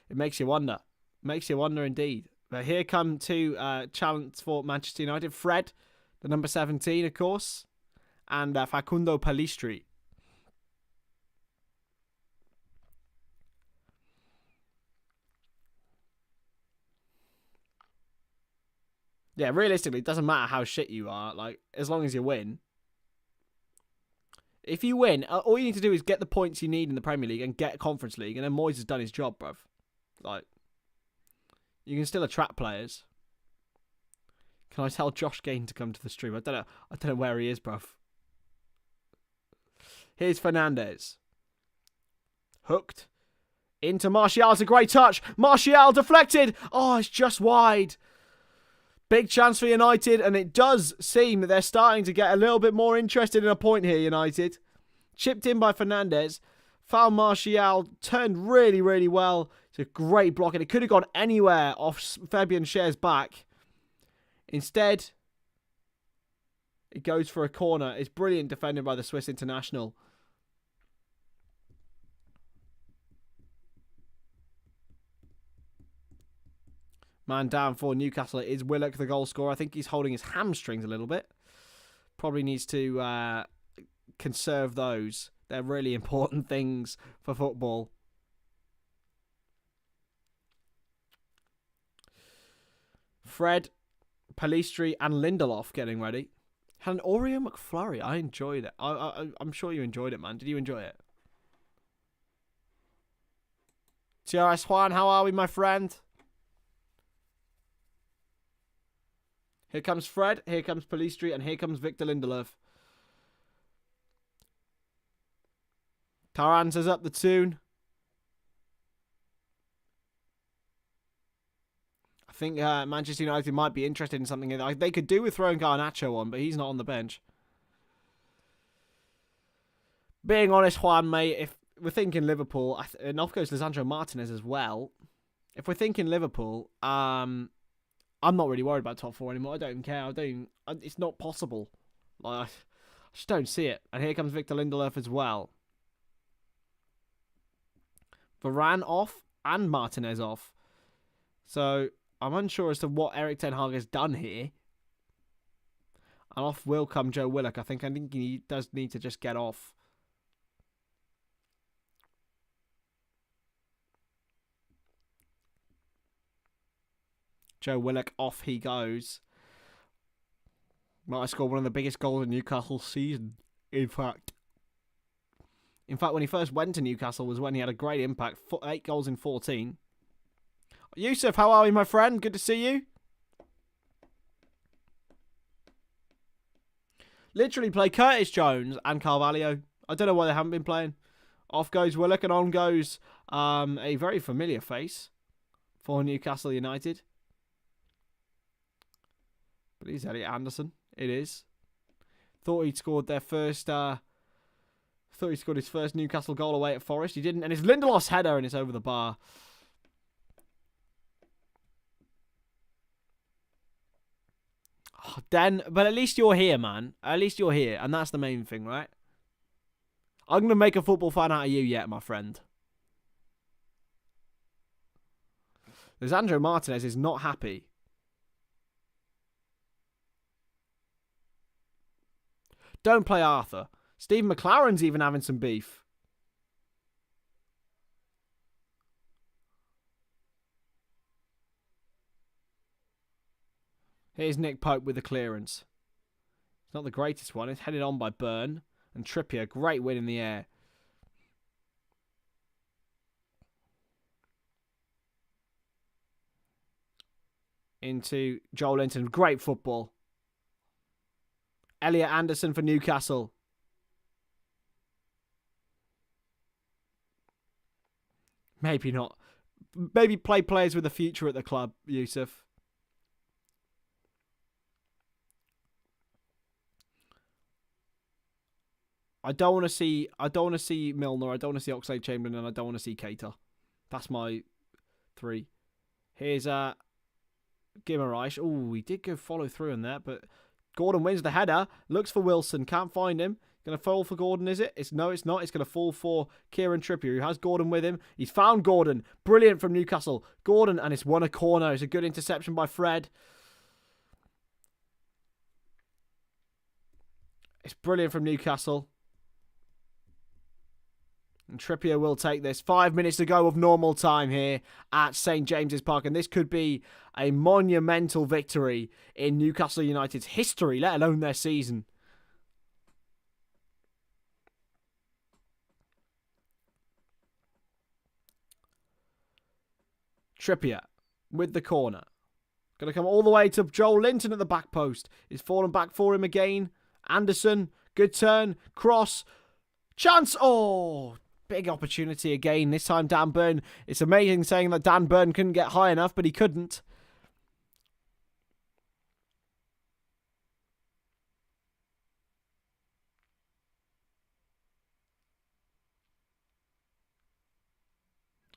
it makes you wonder. Makes you wonder indeed. But here come two challenge for Manchester United. Fred, the number 17, of course, and Facundo Pellistri. Yeah, realistically, it doesn't matter how shit you are. Like, as long as you win. If you win, all you need to do is get the points you need in the Premier League and get Conference League, and then Moyes has done his job, bruv. Like, you can still attract players. Can I tell Josh Gain to come to the stream? I don't know where he is, bruv. Here's Fernandez. Hooked. Into Martial. It's a great touch. Martial deflected. Oh, it's just wide. Big chance for United, and it does seem that they're starting to get a little bit more interested in a point here, United. Chipped in by Fernandez. Found Martial. Turned really, really well. It's a great block, and it could have gone anywhere off Fabian Schär's back. Instead, it goes for a corner. It's brilliant defended by the Swiss international. Man down for Newcastle. It is Willock, the goal scorer. I think he's holding his hamstrings a little bit. Probably needs to conserve those. They're really important things for football. Fred, Pellistri, and Lindelof getting ready. Had an Oreo McFlurry. I enjoyed it. I'm sure you enjoyed it, man. Did you enjoy it? TRS Juan, how are we, my friend? Here comes Fred, here comes Pellistri, and here comes Victor Lindelof. Tarans is up the tune. I think Manchester United might be interested in something they could do with throwing Garnacho on, but he's not on the bench. Being honest, Juan, mate, if we're thinking Liverpool, and off goes Lisandro Martinez as well. If we're thinking Liverpool, I'm not really worried about top four anymore. I don't care. It's not possible. Like, I just don't see it. And here comes Victor Lindelof as well. Varane off and Martinez off. So I'm unsure as to what Erik ten Hag has done here. And off will come Joe Willock. I think he does need to just get off. Joe Willock, off he goes. Might have scored one of the biggest goals in Newcastle's season, in fact. When he first went to Newcastle was when he had a great impact. 8 goals in 14. Yusuf, how are you, my friend? Good to see you. Literally play Curtis Jones and Carvalho. I don't know why they haven't been playing. Off goes Willock and on goes a very familiar face for Newcastle United. But he's Elliot Anderson. It is. Thought he'd scored their first. Thought he scored his first Newcastle goal away at Forest. He didn't, and it's Lindelof's header, and it's over the bar. Oh, but at least you're here, man. At least you're here, and that's the main thing, right? I'm gonna make a football fan out of you yet, my friend. Lisandro Martinez is not happy. Don't play Arthur. Steve McLaren's even having some beef. Here's Nick Pope with the clearance. It's not the greatest one. It's headed on by Byrne and Trippier. Great win in the air. Into Joel Linton. Great football. Elliot Anderson for Newcastle. Maybe not. Maybe play players with a future at the club, Yusuf. I don't want to see Milner. I don't want to see Oxlade-Chamberlain, and I don't want to see Keita. That's my 3. Here's Guimaraes. Oh, we did go follow through on that, but Gordon wins the header. Looks for Wilson. Can't find him. Going to fall for Gordon, is it? No, it's not. It's going to fall for Kieran Trippier, who has Gordon with him. He's found Gordon. Brilliant from Newcastle. Gordon, and it's won a corner. It's a good interception by Fred. It's brilliant from Newcastle. And Trippier will take this. 5 minutes to go of normal time here at St. James's Park. And this could be a monumental victory in Newcastle United's history, let alone their season. Trippier with the corner. Going to come all the way to Joel Linton at the back post. He's fallen back for him again. Anderson, good turn, cross, chance. Oh, big opportunity again. This time Dan Burn. It's amazing saying that Dan Burn couldn't get high enough, but he couldn't.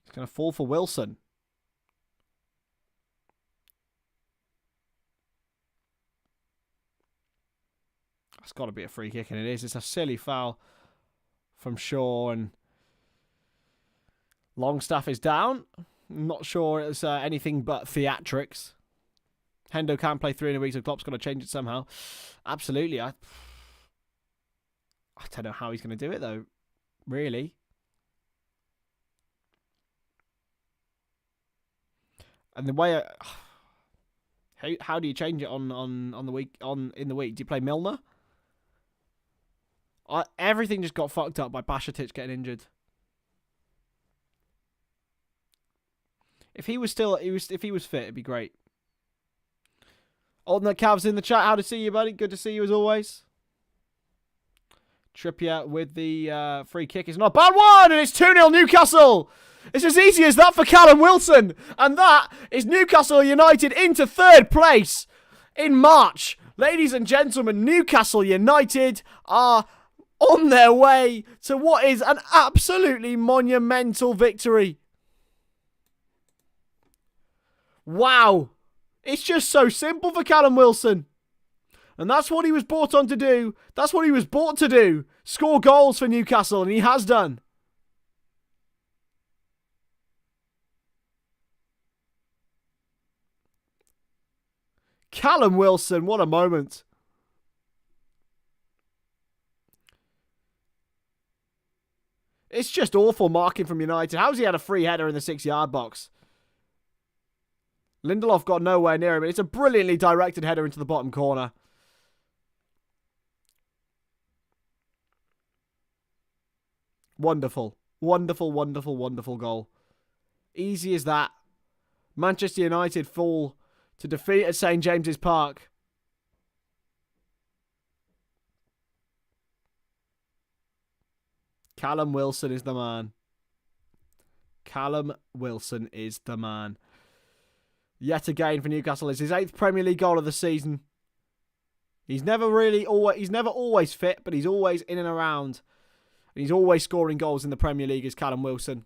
It's going to fall for Wilson. It's got to be a free kick, and it is. It's a silly foul from Shaw, and Longstaff is down. I'm not sure it's anything but theatrics. Hendo can't play 3 in a week, so Klopp's got to change it somehow. Absolutely. I don't know how he's going to do it, though. Really. And the way... how do you change it in the week? Do you play Milner? Everything just got fucked up by Bashatic getting injured. If he was fit, it'd be great. Alternate Cavs in the chat. How to see you, buddy? Good to see you as always. Trippier with the free kick. It's not a bad one, and it's 2-0 Newcastle. It's as easy as that for Callum Wilson, and that is Newcastle United into 3rd place in March. Ladies and gentlemen, Newcastle United are on their way to what is an absolutely monumental victory. Wow. It's just so simple for Callum Wilson. And that's what he was brought on to do. That's what he was brought to do. Score goals for Newcastle, and he has done. Callum Wilson, what a moment. It's just awful marking from United. How's he had a free header in the 6-yard box? Lindelof got nowhere near him. It's a brilliantly directed header into the bottom corner. Wonderful. Wonderful, wonderful, wonderful goal. Easy as that. Manchester United fall to defeat at St. James's Park. Callum Wilson is the man. Callum Wilson is the man. Yet again for Newcastle, it's his 8th Premier League goal of the season. He's never always fit, but he's always in and around. And he's always scoring goals in the Premier League as Callum Wilson.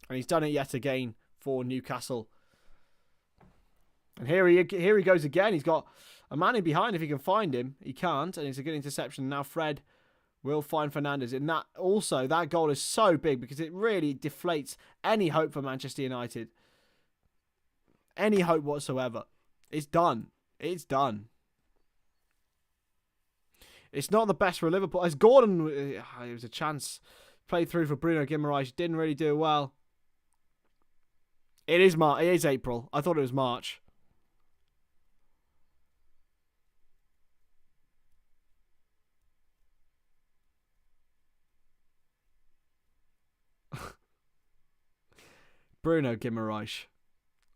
And he's done it yet again for Newcastle. And here he goes again. He's got a man in behind if he can find him. He can't, and it's a good interception. Now Fred will find Fernandes. And that goal is so big because it really deflates any hope for Manchester United. Any hope whatsoever. It's done. It's done. It's not the best for Liverpool. As Gordon, it was a chance. Played through for Bruno Guimaraes. Didn't really do well. It is April. I thought it was March. Bruno Guimaraes.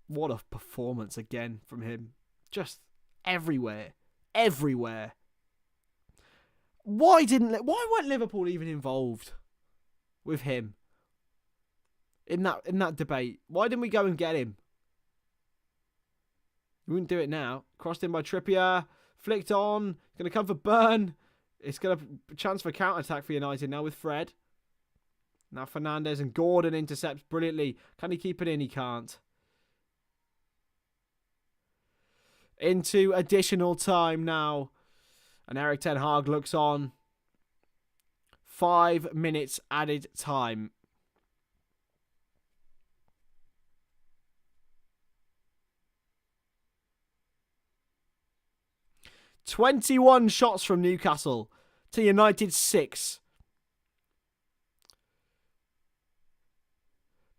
What a performance again from him. Just everywhere. Everywhere. Why weren't Liverpool even involved with him in that debate? Why didn't we go and get him? We wouldn't do it now. Crossed in by Trippier. Flicked on. Going to come for Burn. It's going to a chance for counter-attack for United now with Fred. Now Fernandes and Gordon intercepts brilliantly. Can he keep it in? He can't. Into additional time now. And Erik ten Hag looks on. 5 minutes added time. "21 shots from Newcastle to United 6.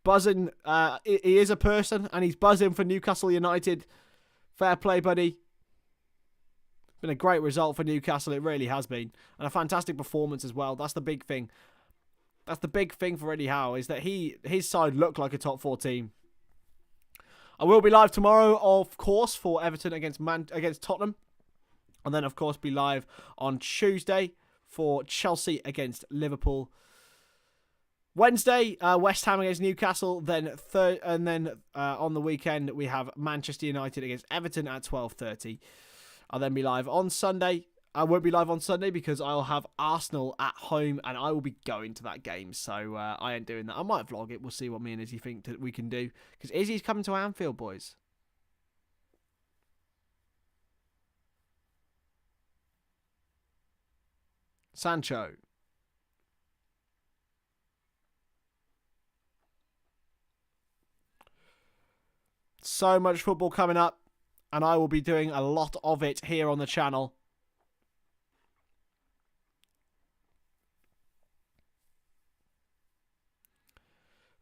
Buzzing. He is a person, and he's buzzing for Newcastle United. Fair play, buddy. Been a great result for Newcastle. It really has been. And a fantastic performance as well. That's the big thing. That's the big thing for Eddie Howe, is that his side looked like a top 4 team. I will be live tomorrow, of course, for Everton against Tottenham. And then, of course, be live on Tuesday for Chelsea against Liverpool. Wednesday, West Ham against Newcastle. Then on the weekend, we have Manchester United against Everton at 12:30. I'll then be live on Sunday. I won't be live on Sunday because I'll have Arsenal at home and I will be going to that game. So I ain't doing that. I might vlog it. We'll see what me and Izzy think that we can do. Because Izzy's coming to Anfield, boys. Sancho. So much football coming up. And I will be doing a lot of it here on the channel.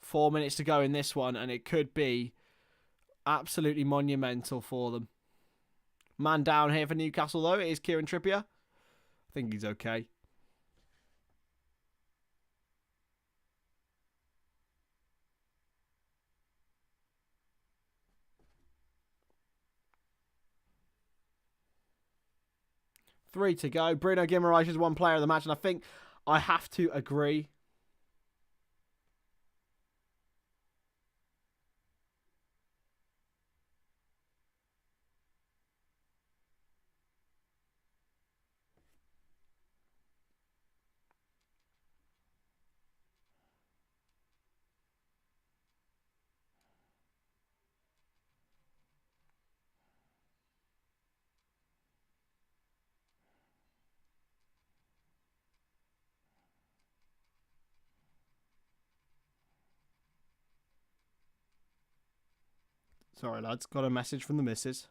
Four minutes to go in this one, and it could be absolutely monumental for them. Man down here for Newcastle, though. It is Kieran Trippier. I think he's okay. Three to go. Bruno Guimaraes is one player of the match, and I think I have to agree. Sorry, lads. Got a message from the missus.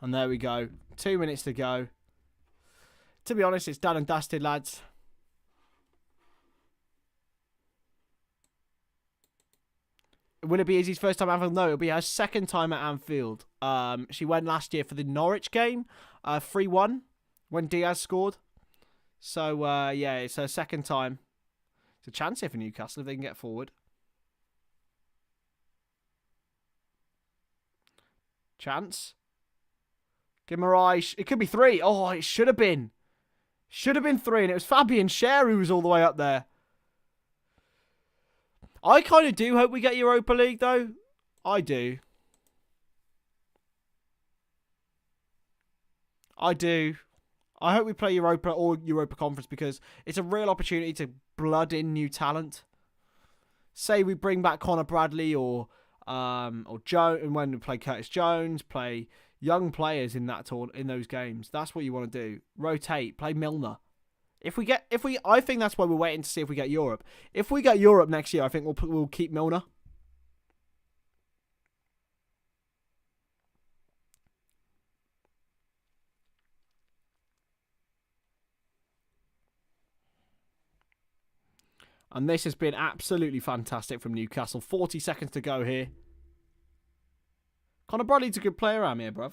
And there we go. 2 minutes to go. To be honest, it's done and dusted, lads. Will it be Izzy's first time at Anfield? No, it'll be her second time at Anfield. She went last year for the Norwich game. 3-1 when Diaz scored. So, yeah, it's her second time. It's a chance here for Newcastle if they can get forward. Chance. Guimaraes. It could be 3. Oh, it should have been. Should have been 3. And it was Fabian Schär who was all the way up there. I kind of do hope we get Europa League, though. I do. I do. I hope we play Europa or Europa Conference because it's a real opportunity to blood in new talent. Say we bring back Connor Bradley or Joe, and when we play Curtis Jones, play young players in those games. That's what you want to do. Rotate, play Milner. I think that's why we're waiting to see if we get Europe. If we get Europe next year, I think we'll keep Milner. And this has been absolutely fantastic from Newcastle. 40 seconds to go here. Connor Bradley's a good player, am here, bruv.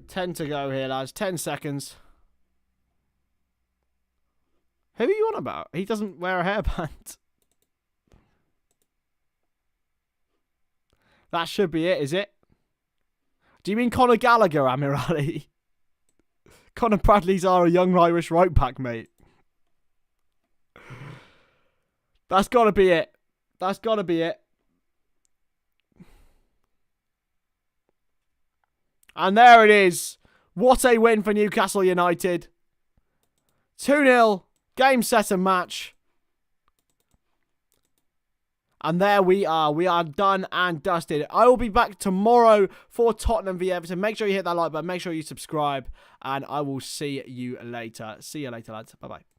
Ten to go here, lads. 10 seconds. Who are you on about? He doesn't wear a hairband. That should be it, is it? Do you mean Conor Gallagher, Amirali? Conor Bradley's a young Irish right back, mate. That's got to be it. That's got to be it. And there it is. What a win for Newcastle United. 2-0. Game, set and match. And there we are. We are done and dusted. I will be back tomorrow for Tottenham v Everton. Make sure you hit that like button. Make sure you subscribe. And I will see you later. See you later, lads. Bye-bye.